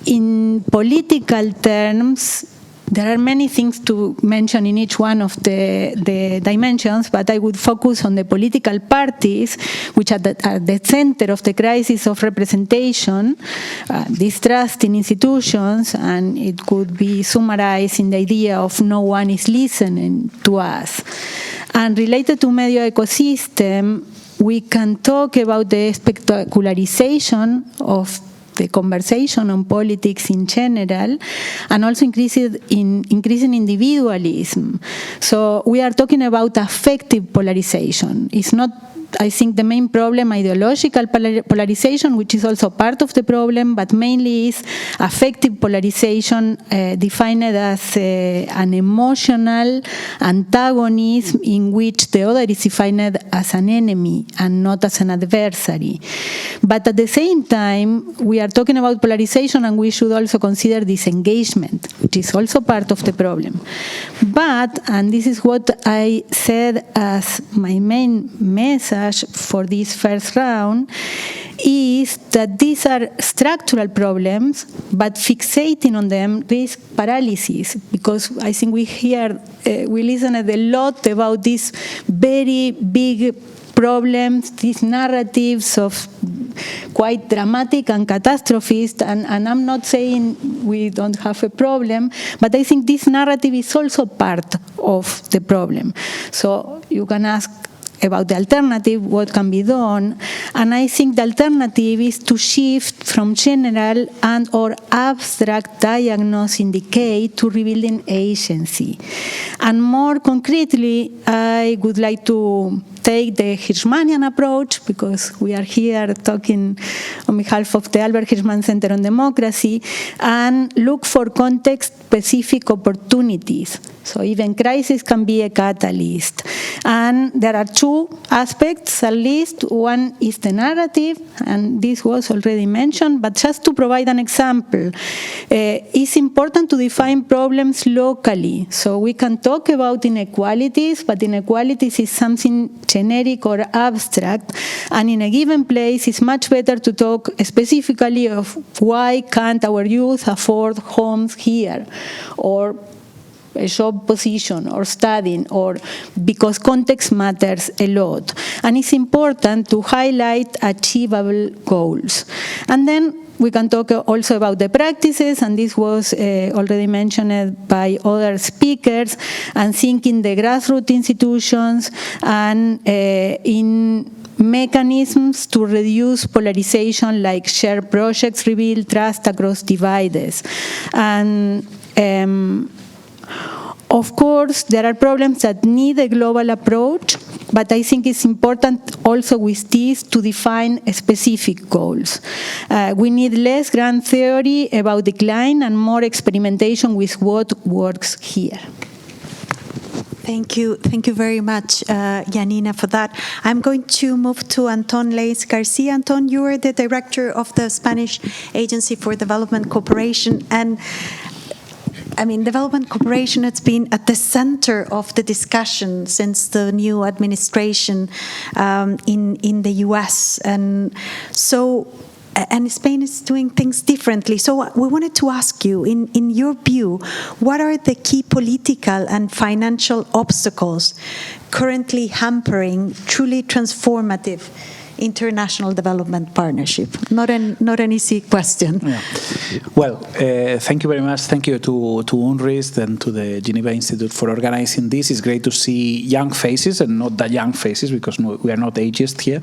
In political terms, there are many things to mention in each one of the dimensions, but I would focus on the political parties, which are at the center of the crisis of representation, distrust in institutions, and it could be summarized in the idea of no one is listening to us. And related to media ecosystem, we can talk about the spectacularization of the conversation on politics in general, and also increasing individualism. So we are talking about affective polarization. It's not, I think, the main problem, ideological polarization, which is also part of the problem, but mainly is affective polarization, defined as an emotional antagonism in which the other is defined as an enemy and not as an adversary. But at the same time, we are talking about polarization, and we should also consider disengagement, which is also part of the problem. But, and this is what I said as my main message for this first round, is that these are structural problems, but fixating on them risks paralysis, because I think we listen a lot about these very big problems, these narratives of quite dramatic and catastrophist, and I'm not saying we don't have a problem, but I think this narrative is also part of the problem. So you can ask about the alternative, what can be done, and I think the alternative is to shift from general and or abstract diagnosis in decay to rebuilding agency. And more concretely, I would like to take the Hirschmanian approach, because we are here talking on behalf of the Albert Hirschman Centre on Democracy, and look for context-specific opportunities. So even crisis can be a catalyst. And there are two aspects, at least. One is the narrative, and this was already mentioned, but just to provide an example, it's important to define problems locally. So we can talk about inequalities, but inequalities is something generic or abstract, and in a given place it's much better to talk specifically of why can't our youth afford homes here, or a job position, or studying, or because context matters a lot. And it's important to highlight achievable goals. And then we can talk also about the practices, and this was already mentioned by other speakers, and thinking the grassroots institutions and in mechanisms to reduce polarization, like shared projects, rebuild trust across divides. And of course, there are problems that need a global approach, but I think it's important also with this to define specific goals. We need less grand theory about decline and more experimentation with what works here. Thank you very much, Janina, for that. I'm going to move to Anton Leis Garcia. Anton, you are the director of the Spanish Agency for Development Cooperation, and I mean, development cooperation has been at the center of the discussion since the new administration in the US. And so, and Spain is doing things differently. So we wanted to ask you, in your view, what are the key political and financial obstacles currently hampering truly transformative international development partnership? Not an easy question. Yeah. Well, thank you very much. Thank you to UNRISD and to the Geneva Institute for organizing this. It's great to see young faces, and not that young faces, because we are not ageist here,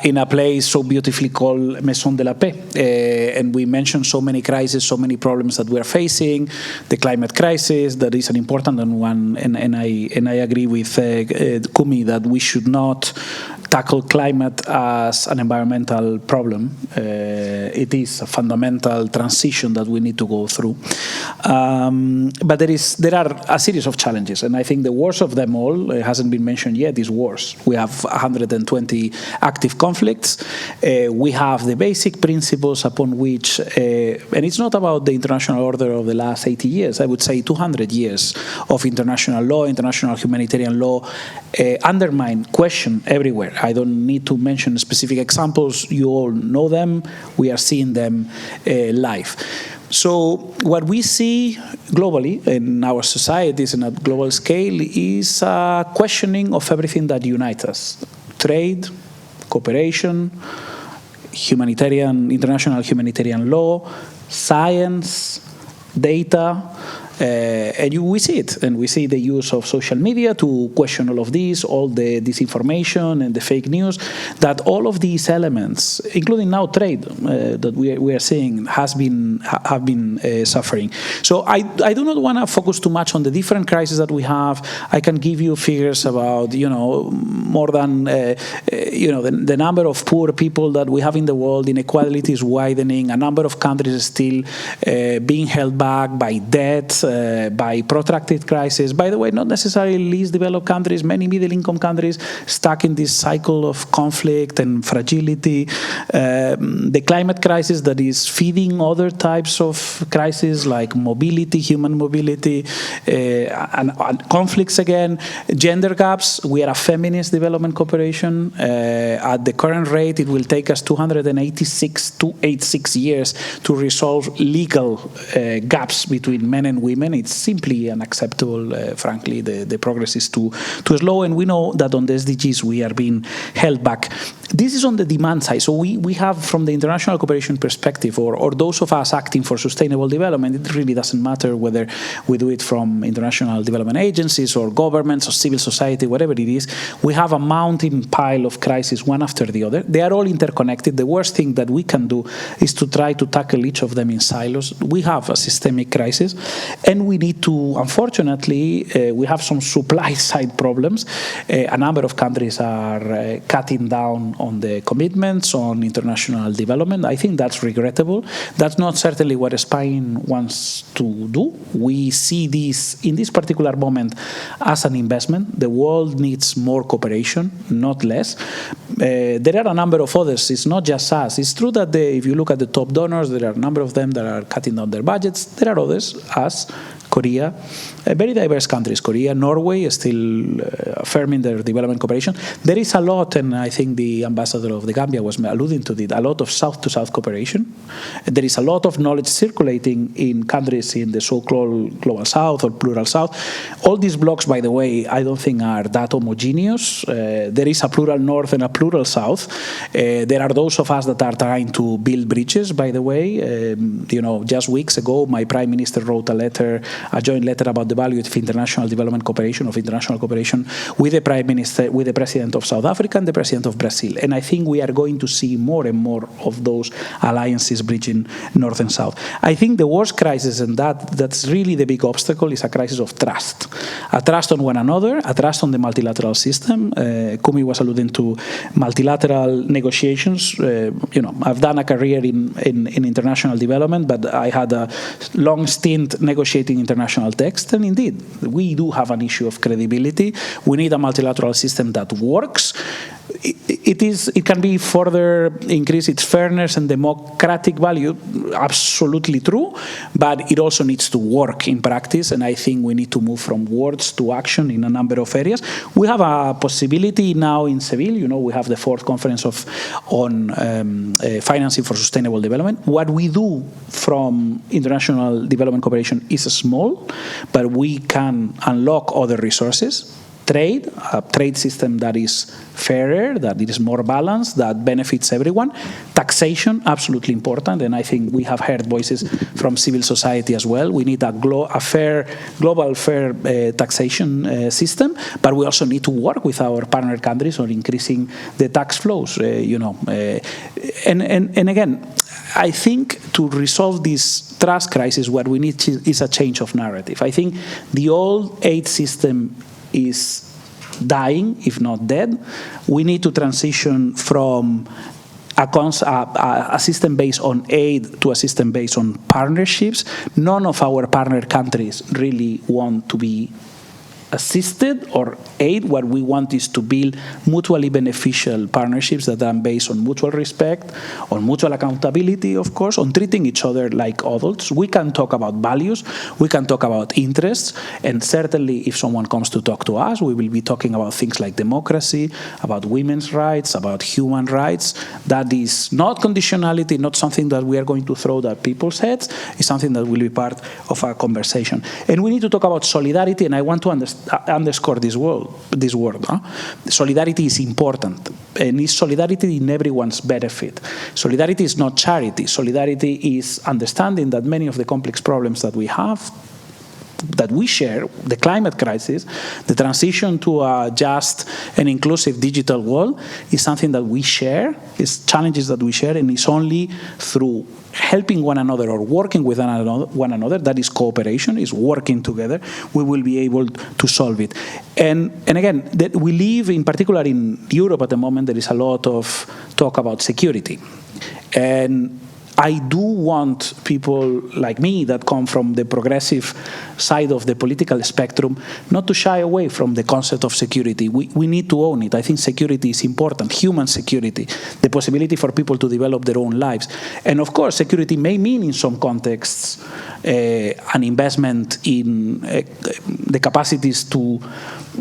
in a place so beautifully called Maison de la Paix. And we mentioned so many crises, so many problems that we are facing. The climate crisis, that is an important one, and I agree with Kumi that we should not tackle climate as an environmental problem. It is a fundamental transition that we need to go through. But there are a series of challenges, and I think the worst of them all, hasn't been mentioned yet, is wars. We have 120 active conflicts. We have the basic principles upon which, and it's not about the international order of the last 80 years, I would say 200 years of international law, international humanitarian law, undermine, question everywhere. I don't need to mention specific examples. You all know them. We are seeing them live. So what we see globally in our societies and at global scale is a questioning of everything that unites us. Trade, cooperation, international humanitarian law, science, data, and we see it, and we see the use of social media to question all of this, all the disinformation and the fake news, that all of these elements, including now trade, that we are seeing, have been suffering. So I do not want to focus too much on the different crises that we have. I can give you figures about, more than, the number of poor people that we have in the world, inequalities widening, a number of countries still being held back by debt, by protracted crisis. By the way, not necessarily least developed countries, many middle-income countries stuck in this cycle of conflict and fragility. The climate crisis that is feeding other types of crises like mobility, human mobility, and conflicts again. Gender gaps, we are a feminist development cooperation. At the current rate, it will take us 286 years to resolve legal gaps between men and women. It's simply unacceptable, frankly. The progress is too slow, and we know that on the SDGs we are being held back. This is on the demand side. So we have, from the international cooperation perspective, or those of us acting for sustainable development, it really doesn't matter whether we do it from international development agencies or governments or civil society, whatever it is, we have a mounting pile of crises one after the other. They are all interconnected. The worst thing that we can do is to try to tackle each of them in silos. We have a systemic crisis, and we need to, unfortunately, we have some supply side problems. A number of countries are cutting down on the commitments on international development. I think that's regrettable. That's not certainly what Spain wants to do. We see this, in this particular moment, as an investment. The world needs more cooperation, not less. There are a number of others. It's not just us. It's true that if you look at the top donors, there are a number of them that are cutting down their budgets. There are others, us, Korea, very diverse countries. Korea, Norway is still affirming their development cooperation. There is a lot, and I think the ambassador of the Gambia was alluding to it, a lot of South-to-South cooperation. There is a lot of knowledge circulating in countries in the so-called Global South or Plural South. All these blocks, by the way, I don't think are that homogeneous. There is a plural North and a plural South. There are those of us that are trying to build bridges, by the way. Just weeks ago, my Prime Minister wrote a joint letter about the value of international development cooperation, with the Prime Minister, with the President of South Africa and the President of Brazil. And I think we are going to see more and more of those alliances bridging North and South. I think the worst crisis, and that's really the big obstacle, is a crisis of trust. A trust on one another, a trust on the multilateral system. Kumi was alluding to multilateral negotiations. I've done a career in international development, but I had a long stint negotiating international text, and indeed, we do have an issue of credibility. We need a multilateral system that works. It can be further increase its fairness and democratic value, absolutely true, but it also needs to work in practice, and I think we need to move from words to action in a number of areas. We have a possibility now in Seville. We have the 4th conference on financing for sustainable development. What we do from international development cooperation is small, but we can unlock other resources. Trade, a trade system that is fairer, that it is more balanced, that benefits everyone. Taxation, absolutely important, and I think we have heard voices from civil society as well. We need a global fair taxation system, but we also need to work with our partner countries on increasing the tax flows. And again, I think to resolve this trust crisis, what we need is a change of narrative. I think the old aid system is dying, if not dead. We need to transition from a system based on aid to a system based on partnerships. None of our partner countries really want to be assisted or aid. What we want is to build mutually beneficial partnerships that are based on mutual respect, on mutual accountability, of course, on treating each other like adults. We can talk about values, we can talk about interests, and certainly if someone comes to talk to us, we will be talking about things like democracy, about women's rights, about human rights. That is not conditionality, not something that we are going to throw at people's heads. It's something that will be part of our conversation. And we need to talk about solidarity, and I want to underscore this word. Solidarity is important, and it's solidarity in everyone's benefit. Solidarity is not charity. Solidarity is understanding that many of the complex problems that we have, that we share, the climate crisis, the transition to a just and inclusive digital world, is something that we share, is challenges that we share, and it's only through helping one another or working with one another, that is cooperation, is working together, we will be able to solve it. And again, that we live, in particular in Europe at the moment, there is a lot of talk about security. And I do want people like me that come from the progressive side of the political spectrum not to shy away from the concept of security. We need to own it. I think security is important, human security, the possibility for people to develop their own lives. And of course, security may mean in some contexts an investment in the capacities to,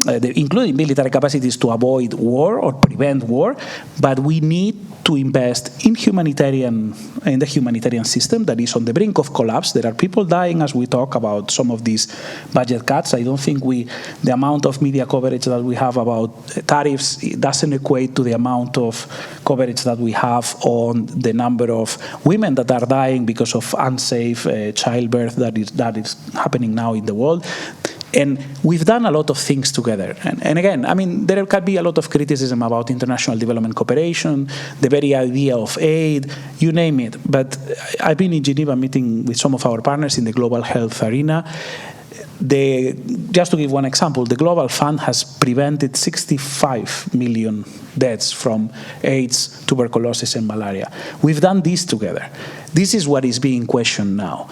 including military capacities to avoid war or prevent war, but we need to invest in the humanitarian system that is on the brink of collapse. There are people dying as we talk about some of these budget cuts. I don't think the amount of media coverage that we have about tariffs doesn't equate to the amount of coverage that we have on the number of women that are dying because of unsafe childbirth that is happening now in the world. And we've done a lot of things together. And again, I mean, there can be a lot of criticism about international development cooperation, the very idea of aid, you name it. But I've been in Geneva meeting with some of our partners in the global health arena. Just to give one example, the Global Fund has prevented 65 million deaths from AIDS, tuberculosis, and malaria. We've done this together. This is what is being questioned now.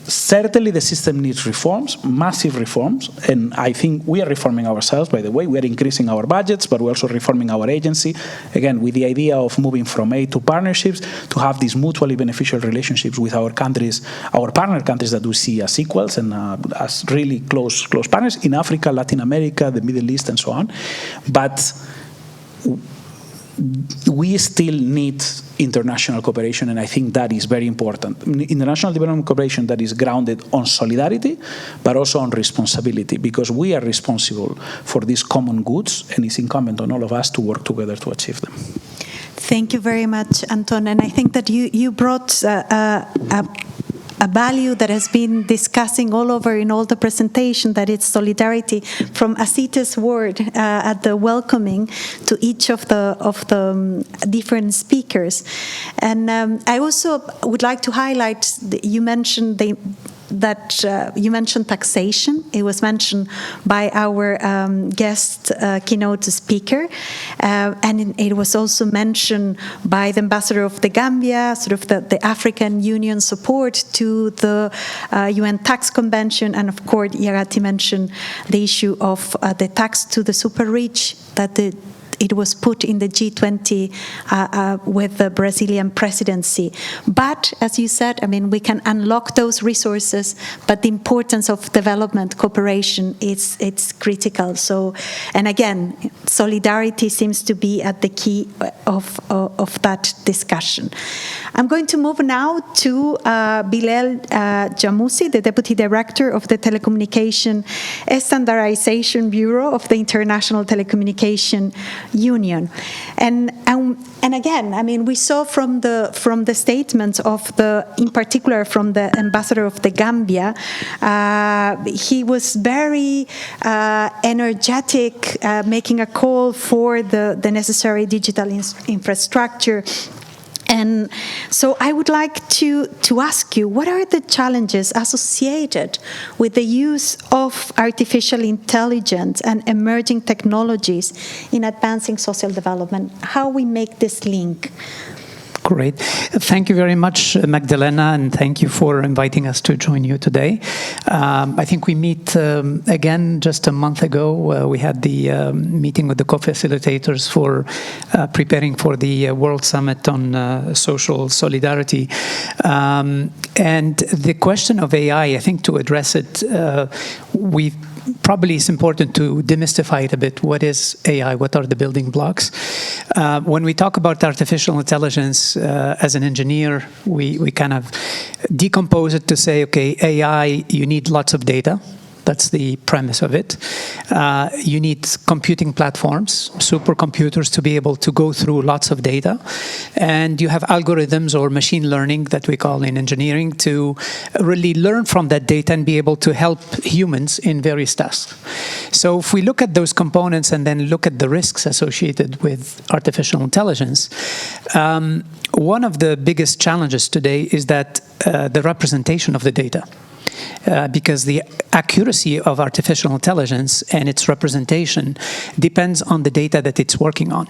Certainly the system needs reforms, massive reforms, and I think we are reforming ourselves, by the way. We are increasing our budgets, but we're also reforming our agency, again, with the idea of moving from aid to partnerships, to have these mutually beneficial relationships with our countries, our partner countries that we see as equals and as really close partners in Africa, Latin America, the Middle East, and so on. But we still need international cooperation, and I think that is very important. International development cooperation that is grounded on solidarity, but also on responsibility, because we are responsible for these common goods, and it's incumbent on all of us to work together to achieve them. Thank you very much, Anton. And I think that you brought a value that has been discussing all over in all the presentation, that it's solidarity, from Azita's word at the welcoming to each of the different speakers. And I also would like to highlight, you mentioned you mentioned taxation. It was mentioned by our guest keynote speaker, and it was also mentioned by the ambassador of the Gambia, sort of the African Union support to the UN tax convention, and of course Jayati mentioned the issue of the tax to the super rich, that it was put in the G20 with the Brazilian presidency. But, as you said, I mean, we can unlock those resources, but the importance of development cooperation, it's critical. So, and again, solidarity seems to be at the key of that discussion. I'm going to move now to Bilal Jamoussi, the Deputy Director of the Telecommunication Standardization Bureau of the International Telecommunication Union. And again, I mean, we saw from the statements of in particular from the ambassador of the Gambia, he was very energetic, making a call for the necessary digital infrastructure, And so I would like to ask you, what are the challenges associated with the use of artificial intelligence and emerging technologies in advancing social development? How we make this link? Great. Thank you very much, Magdalena, and thank you for inviting us to join you today. I think we meet again just a month ago. We had the meeting with the co-facilitators for preparing for the World Summit on Social Solidarity. And the question of AI, I think to address it, probably it's important to demystify it a bit. What is AI? What are the building blocks? When we talk about artificial intelligence, as an engineer, we kind of decompose it to say, okay, AI, you need lots of data. That's the premise of it. You need computing platforms, supercomputers, to be able to go through lots of data. And you have algorithms or machine learning that we call in engineering to really learn from that data and be able to help humans in various tasks. So if we look at those components and then look at the risks associated with artificial intelligence, one of the biggest challenges today is that the representation of the data. Because the accuracy of artificial intelligence and its representation depends on the data that it's working on.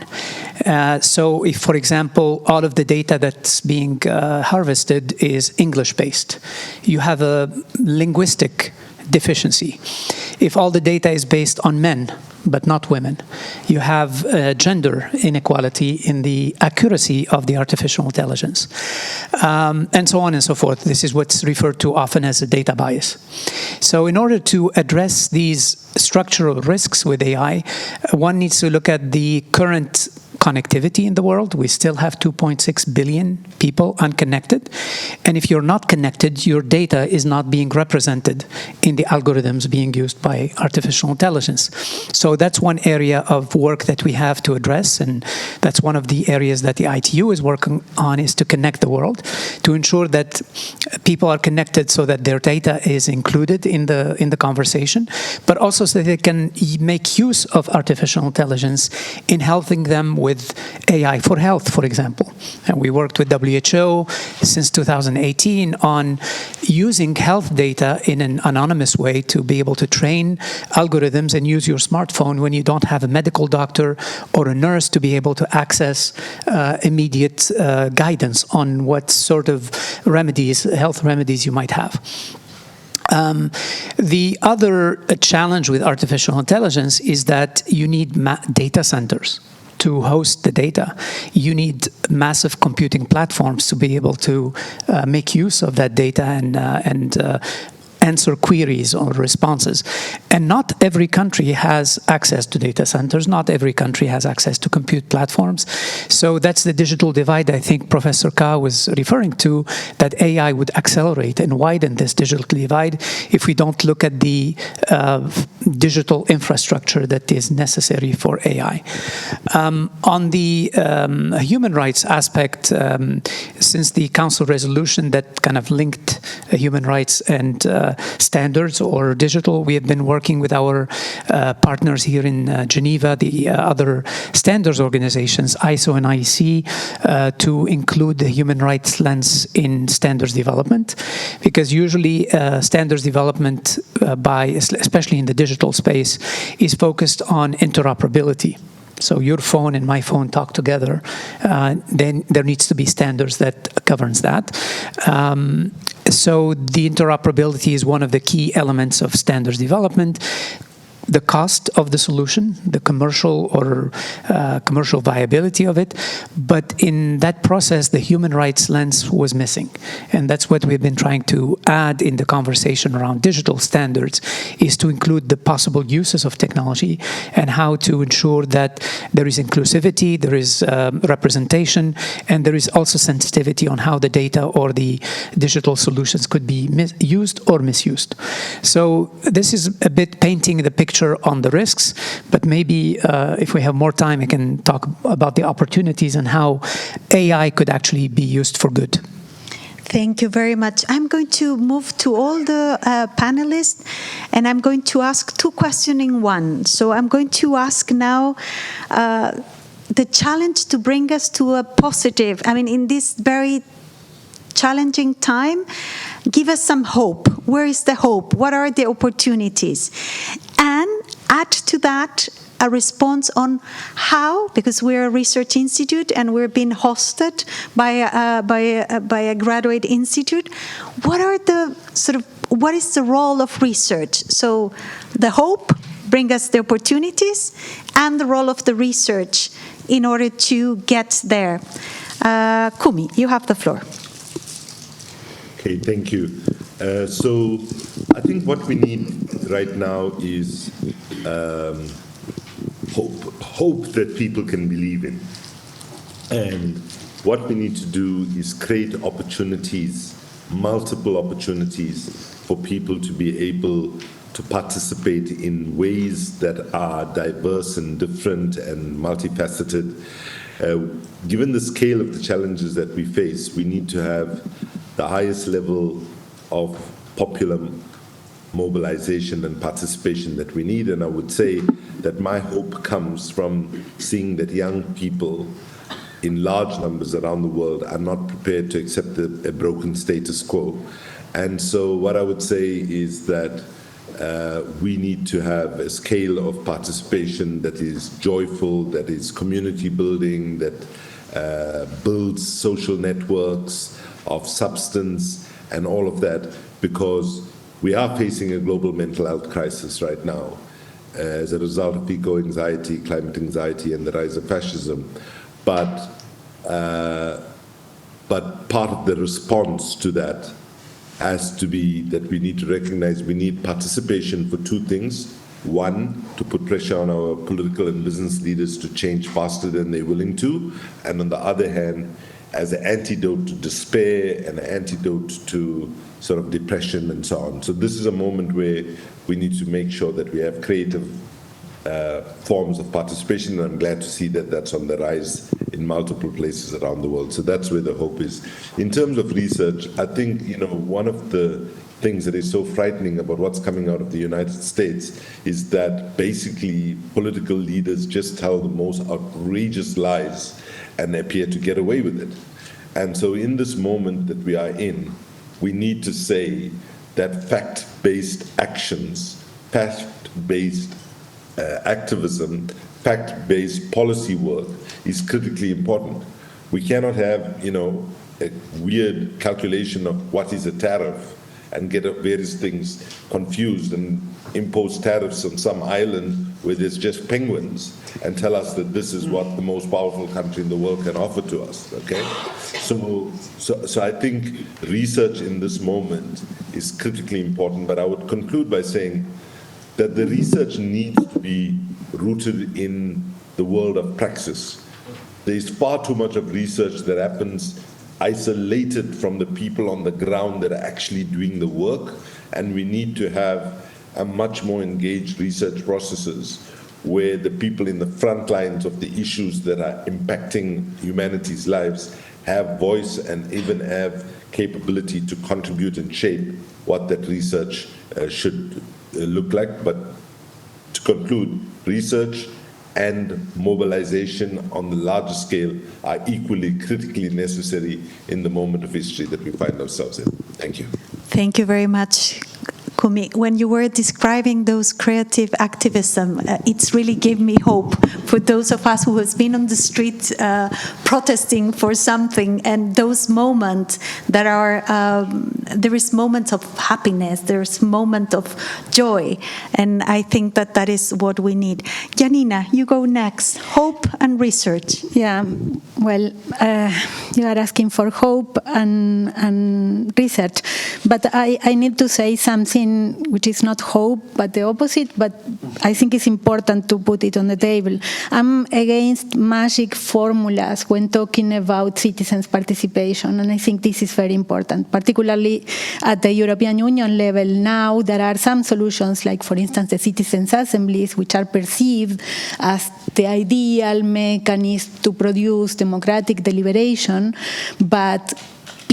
So if, for example, all of the data that's being harvested is English-based, you have a linguistic deficiency. If all the data is based on men, but not women, you have gender inequality in the accuracy of the artificial intelligence, and so on and so forth. This is what's referred to often as a data bias. So in order to address these structural risks with AI, one needs to look at the current connectivity in the world. We still have 2.6 billion people unconnected. And if you're not connected, your data is not being represented in the algorithms being used by artificial intelligence. So that's one area of work that we have to address. And that's one of the areas that the ITU is working on, is to connect the world, to ensure that people are connected so that their data is included in the conversation, but also so that they can make use of artificial intelligence in helping them with AI for health, for example. And we worked with WHO since 2018 on using health data in an anonymous way to be able to train algorithms and use your smartphone when you don't have a medical doctor or a nurse to be able to access immediate guidance on what sort of remedies, health remedies you might have. The other challenge with artificial intelligence is that you need data centers to host the data. You need massive computing platforms to be able to make use of that data and answer queries or responses. And not every country has access to data centers. Not every country has access to compute platforms. So that's the digital divide I think Professor Ka was referring to, that AI would accelerate and widen this digital divide if we don't look at the digital infrastructure that is necessary for AI. On the human rights aspect, since the Council resolution that kind of linked human rights and standards or digital, we have been working with our partners here in Geneva, the other standards organizations, ISO and IEC, to include the human rights lens in standards development, because usually standards development, especially in the digital space, is focused on interoperability. So your phone and my phone talk together, then there needs to be standards that governs that. So the interoperability is one of the key elements of standards development. The cost of the solution, the commercial or commercial viability of it, but in that process, the human rights lens was missing. And that's what we've been trying to add in the conversation around digital standards, is to include the possible uses of technology and how to ensure that there is inclusivity, there is representation, and there is also sensitivity on how the data or the digital solutions could be used or misused. So this is a bit painting the picture on the risks, but maybe if we have more time, I can talk about the opportunities and how AI could actually be used for good. Thank you very much. I'm going to move to all the panelists, and I'm going to ask two questions in one. So I'm going to ask now the challenge to bring us to a positive, I mean, in this very challenging time, give us some hope. Where is the hope? What are the opportunities? And add to that a response on how, because we're a research institute and we're being hosted by a graduate institute, what is the role of research? So the hope, bring us the opportunities, and the role of the research in order to get there. Kumi, you have the floor. Okay, thank you. So I think what we need right now is hope that people can believe in. And what we need to do is create opportunities, multiple opportunities for people to be able to participate in ways that are diverse and different and multifaceted. Given the scale of the challenges that we face, we need to have the highest level of popular mobilization and participation that we need. And I would say that my hope comes from seeing that young people in large numbers around the world are not prepared to accept a broken status quo. And so what I would say is that we need to have a scale of participation that is joyful, that is community building, that builds social networks of substance and all of that, because we are facing a global mental health crisis right now as a result of eco-anxiety, climate anxiety, and the rise of fascism. But part of the response to that has to be that we need to recognize we need participation for two things. One, to put pressure on our political and business leaders to change faster than they're willing to, and on the other hand, as an antidote to despair and an antidote to sort of depression and so on. So this is a moment where we need to make sure that we have creative forms of participation, and I'm glad to see that that's on the rise in multiple places around the world. So that's where the hope is. In terms of research, I think, one of the things that is so frightening about what's coming out of the United States is that basically political leaders just tell the most outrageous lies and appear to get away with it. And so in this moment that we are in, we need to say that fact-based actions, fact-based activism, fact-based policy work is critically important. We cannot have, a weird calculation of what is a tariff and get various things confused and impose tariffs on some island where there's just penguins and tell us that this is what the most powerful country in the world can offer to us, okay? So I think research in this moment is critically important, but I would conclude by saying that the research needs to be rooted in the world of praxis. There's far too much of research that happens isolated from the people on the ground that are actually doing the work, and we need to have a much more engaged research processes where the people in the front lines of the issues that are impacting humanity's lives have voice and even have capability to contribute and shape what that research should look like. But to conclude, research and mobilization on the larger scale are equally critically necessary in the moment of history that we find ourselves in. Thank you. Thank you very much, Kumi. When you were describing those creative activism, it's really gave me hope for those of us who has been on the street protesting for something, and those moments that are, there is moments of happiness, there's moments of joy, and I think that that is what we need. Janina, you go next. Hope and research. Yeah, well, you are asking for hope and research, but I need to say something which is not hope, but the opposite, but I think it's important to put it on the table. I'm against magic formulas when talking about citizens' participation, and I think this is very important, particularly at the European Union level. Now there are some solutions, like for instance the citizens' assemblies, which are perceived as the ideal mechanism to produce democratic deliberation, but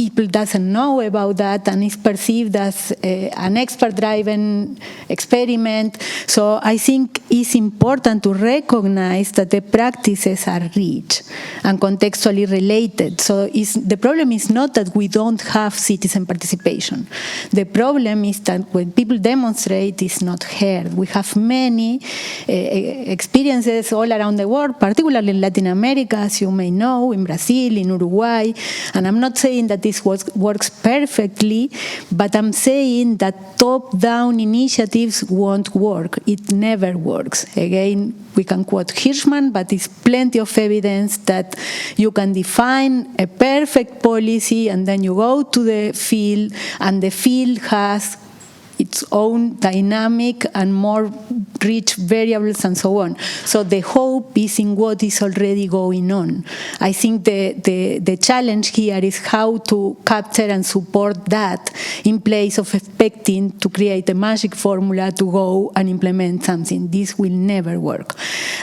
people doesn't know about that and is perceived as an expert-driven experiment. So I think it's important to recognize that the practices are rich and contextually related. So the problem is not that we don't have citizen participation. The problem is that when people demonstrate, it's not heard. We have many experiences all around the world, particularly in Latin America, as you may know, in Brazil, in Uruguay. And I'm not saying that this works perfectly, but I'm saying that top-down initiatives won't work. It never works. Again, we can quote Hirschman, but there's plenty of evidence that you can define a perfect policy and then you go to the field, and the field has its own dynamic and more rich variables and so on. So the hope is in what is already going on. I think the challenge here is how to capture and support that in place of expecting to create a magic formula to go and implement something. This will never work.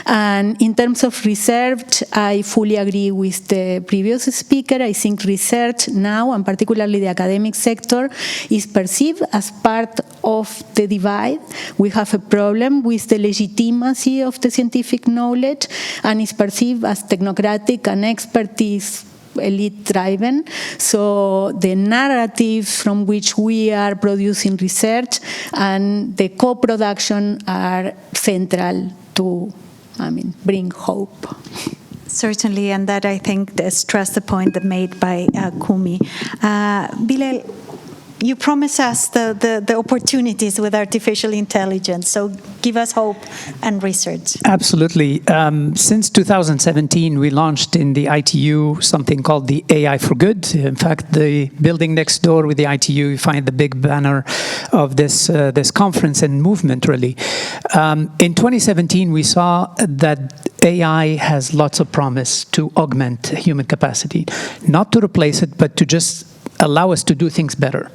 And in terms of research, I fully agree with the previous speaker. I think research now, and particularly the academic sector, is perceived as part of the divide. We have a problem with the legitimacy of the scientific knowledge, and is perceived as technocratic and expertise elite-driven. So the narratives from which we are producing research and the co-production are central to, bring hope. Certainly, and that I think stressed the point that made by Kumi. Bilal, you promise us the opportunities with artificial intelligence, so give us hope and research. Absolutely. Since 2017, we launched in the ITU something called the AI for Good. In fact, the building next door with the ITU, you find the big banner of this conference and movement, really. In 2017, we saw that AI has lots of promise to augment human capacity, not to replace it, but to just allow us to do things better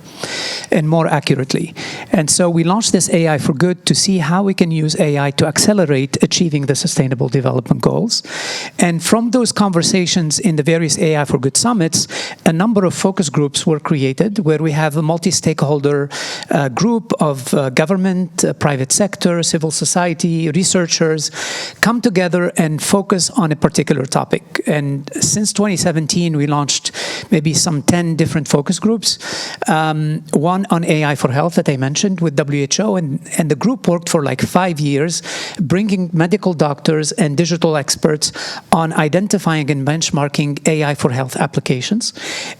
and more accurately. And so we launched this AI for Good to see how we can use AI to accelerate achieving the Sustainable Development Goals. And from those conversations in the various AI for Good summits, a number of focus groups were created where we have a multi-stakeholder group of government, private sector, civil society, researchers come together and focus on a particular topic. And since 2017, we launched maybe some 10 different focus groups. One on AI for health that I mentioned with WHO, and the group worked for like 5 years, bringing medical doctors and digital experts on identifying and benchmarking AI for health applications.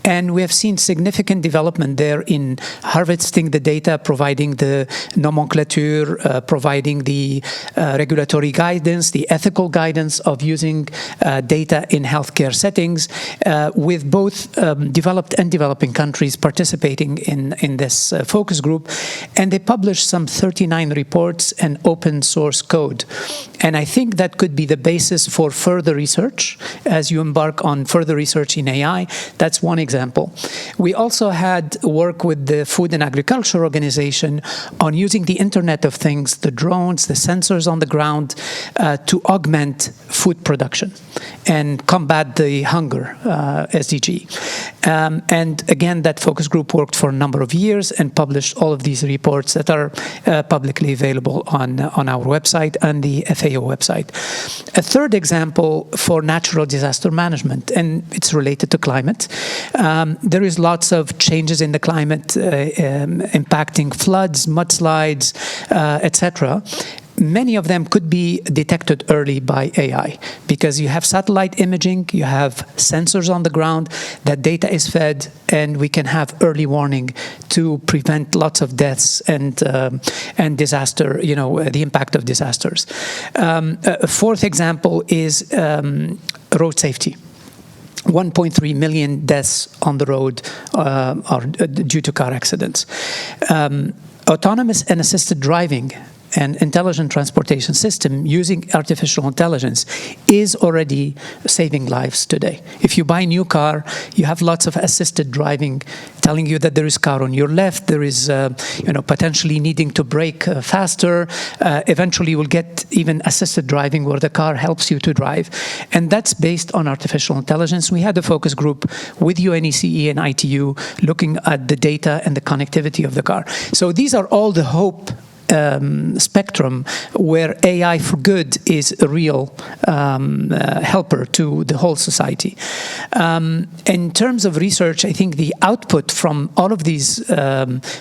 And we have seen significant development there in harvesting the data, providing the nomenclature, providing the regulatory guidance, the ethical guidance of using data in healthcare settings, with both developed and developing countries participating in this focus group. And they published some 39 reports and open source code. And I think that could be the basis for further research as you embark on further research in AI. That's one example. We also had work with the Food and Agriculture Organization on using the Internet of Things, the drones, the sensors on the ground, to augment food production and combat the hunger SDG. And again, that focus group worked for a number of years and published all of these reports that are publicly available on our website and the FAO website. A third example for natural disaster management, and it's related to climate. There is lots of changes in the climate impacting floods, mudslides, etc. Many of them could be detected early by AI because you have satellite imaging, you have sensors on the ground, that data is fed, and we can have early warning to prevent lots of deaths and disaster, the impact of disasters. A fourth example is road safety. 1.3 million deaths on the road are due to car accidents. Autonomous and assisted driving and intelligent transportation system using artificial intelligence is already saving lives today. If you buy a new car, you have lots of assisted driving telling you that there is car on your left, there is potentially needing to brake faster. Eventually you will get even assisted driving where the car helps you to drive. And that's based on artificial intelligence. We had a focus group with UNECE and ITU looking at the data and the connectivity of the car. So these are all the hope spectrum where AI for good is a real helper to the whole society. In terms of research, I think the output from all of these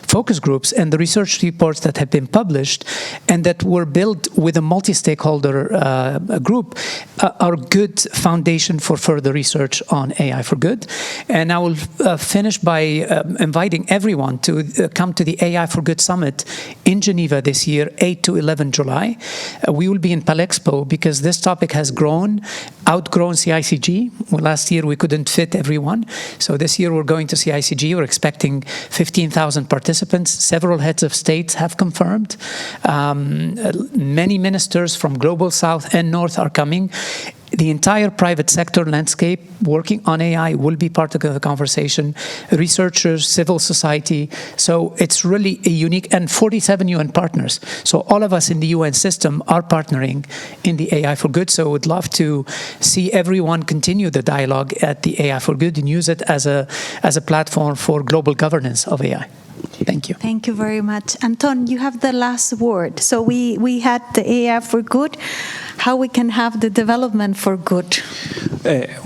focus groups and the research reports that have been published and that were built with a multi-stakeholder group are good foundation for further research on AI for good. And I will finish by inviting everyone to come to the AI for Good Summit in Geneva this year, 8 to 11 July. We will be in Palexpo because this topic has outgrown CICG. Well, last year we couldn't fit everyone. So this year we're going to CICG. We're expecting 15,000 participants. Several heads of states have confirmed. Many ministers from Global South and North are coming. The entire private sector landscape working on AI will be part of the conversation. Researchers, civil society. So it's really a unique, and 47 UN partners. So all of us in the UN system are partnering in the AI for Good. So I would love to see everyone continue the dialogue at the AI for Good and use it as a platform for global governance of AI. Thank you. Thank you very much. Anton, you have the last word. So we had the AI for good. How we can have the development for good?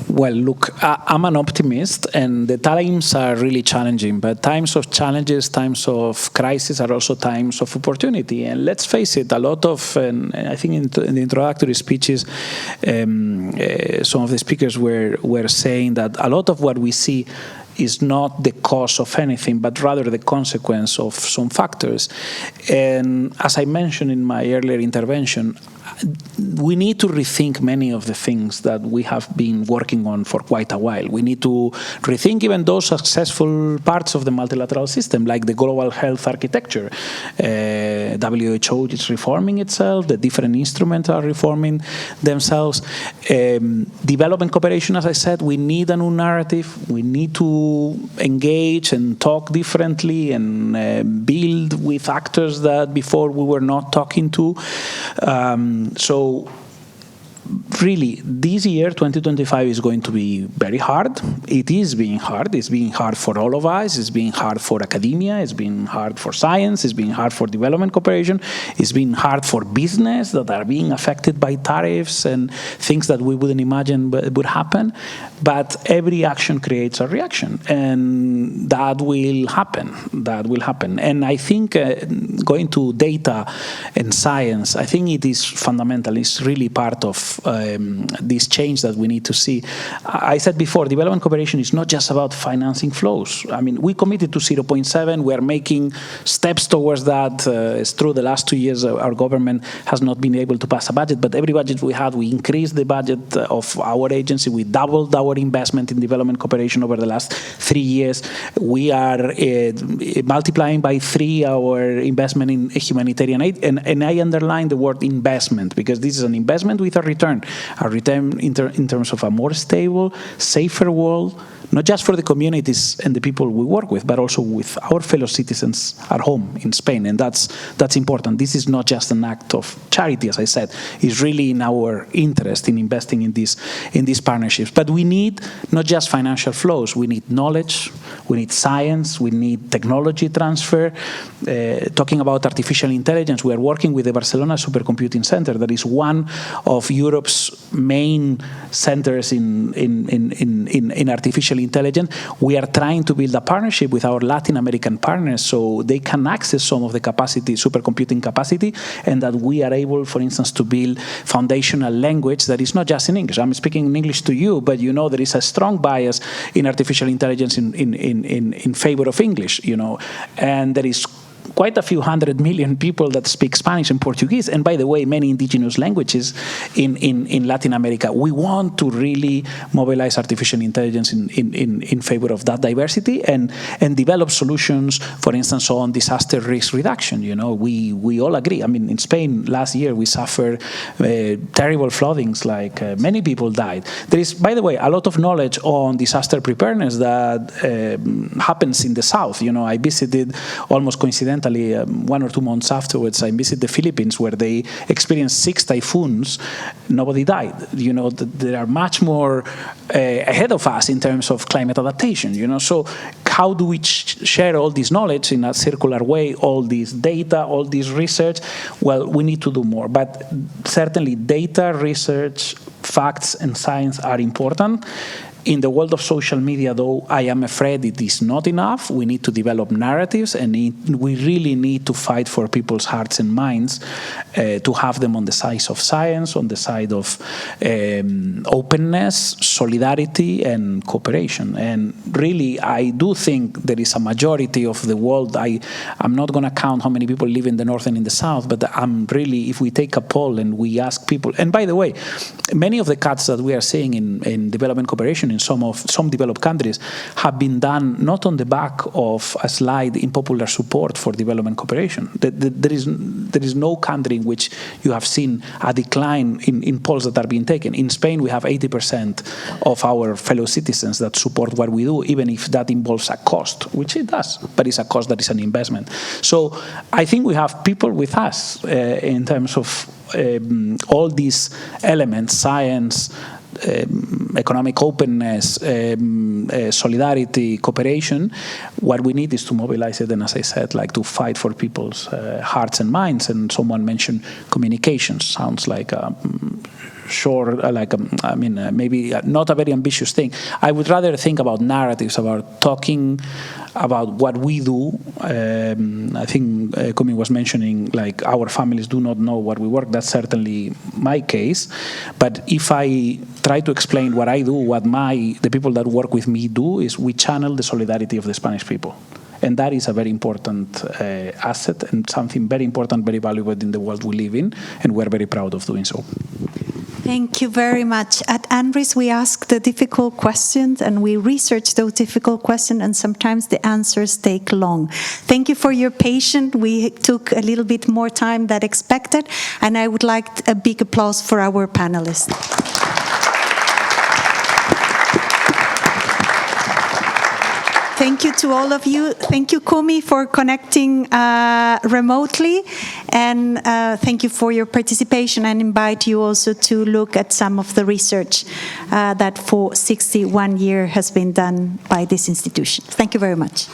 Well, look, I'm an optimist, and the times are really challenging. But times of challenges, times of crisis are also times of opportunity. And let's face it, a lot of, and I think in the introductory speeches, some of the speakers were saying that a lot of what we see is not the cause of anything, but rather the consequence of some factors. And as I mentioned in my earlier intervention, we need to rethink many of the things that we have been working on for quite a while. We need to rethink even those successful parts of the multilateral system, like the global health architecture. WHO is reforming itself, the different instruments are reforming themselves. Development cooperation, as I said, we need a new narrative. We need to engage and talk differently and build with actors that before we were not talking to. So really, this year, 2025, is going to be very hard. It is being hard. It's being hard for all of us. It's being hard for academia. It's being hard for science. It's being hard for development cooperation. It's being hard for business that are being affected by tariffs and things that we wouldn't imagine would happen. But every action creates a reaction, and that will happen. That will happen. And I think going to data and science, I think it is fundamental. It's really part of this change that we need to see. I said before, development cooperation is not just about financing flows. I mean, we committed to 0.7. We are making steps towards that. It's true, the last 2 years, our government has not been able to pass a budget, but every budget we had, we increased the budget of our agency. We doubled our investment in development cooperation over the last 3 years. We are multiplying by 3 our investment in humanitarian aid. And I underline the word investment, because this is an investment with a return in terms of a more stable, safer world, not just for the communities and the people we work with, but also with our fellow citizens at home in Spain. And that's important. This is not just an act of charity, as I said. It's really in our interest in investing in these partnerships. But we need not just financial flows. We need knowledge. We need science. We need technology transfer. Talking about artificial intelligence, we are working with the Barcelona Supercomputing Center. That is one of Europe's main centers in artificial intelligence. We are trying to build a partnership with our Latin American partners so they can access some of the capacity, supercomputing capacity, and that we are able, for instance, to build foundational language that is not just in English. I'm speaking in English to you, but you know there is a strong bias in artificial intelligence in favor of English, you know, and there is quite a few 100 million people that speak Spanish and Portuguese, and by the way, many indigenous languages in Latin America. We want to really mobilize artificial intelligence in favor of that diversity and develop solutions, for instance, on disaster risk reduction. We all agree. I mean, in Spain last year we suffered terrible floodings, like many people died. There is, by the way, a lot of knowledge on disaster preparedness that happens in the south. I visited almost coincidentally 1 or 2 months afterwards, I visited the Philippines where they experienced 6 typhoons. Nobody died. There are much more ahead of us in terms of climate adaptation. So how do we share all this knowledge in a circular way, all this data, all this research? Well, we need to do more. But certainly data, research, facts, and science are important. In the world of social media, though, I am afraid it is not enough. We need to develop narratives, and we really need to fight for people's hearts and minds to have them on the side of science, on the side of openness, solidarity, and cooperation. And really, I do think there is a majority of the world. I'm not going to count how many people live in the north and in the south, but I'm really, if we take a poll and we ask people, and by the way, many of the cuts that we are seeing in development cooperation in some developed countries have been done not on the back of a slide in popular support for development cooperation. There is no country in which you have seen a decline in polls that are being taken. In Spain, we have 80% of our fellow citizens that support what we do, even if that involves a cost, which it does, but it's a cost that is an investment. So I think we have people with us in terms of all these elements, science, economic openness, solidarity, cooperation. What we need is to mobilize it, and as I said, like to fight for people's hearts and minds. And someone mentioned communications. Sounds like maybe not a very ambitious thing. I would rather think about narratives, about talking about what we do. I think Kumi was mentioning, like, our families do not know what we work. That's certainly my case. But if I try to explain what I do, what the people that work with me do, is we channel the solidarity of the Spanish people. And that is a very important asset and something very important, very valuable in the world we live in, and we're very proud of doing so. Thank you very much. At UNRISD, we ask the difficult questions and we research those difficult questions, and sometimes the answers take long. Thank you for your patience. We took a little bit more time than expected, and I would like a big applause for our panelists. Thank you to all of you. Thank you, Kumi, for connecting remotely. And thank you for your participation, and invite you also to look at some of the research that for 61 years has been done by this institution. Thank you very much.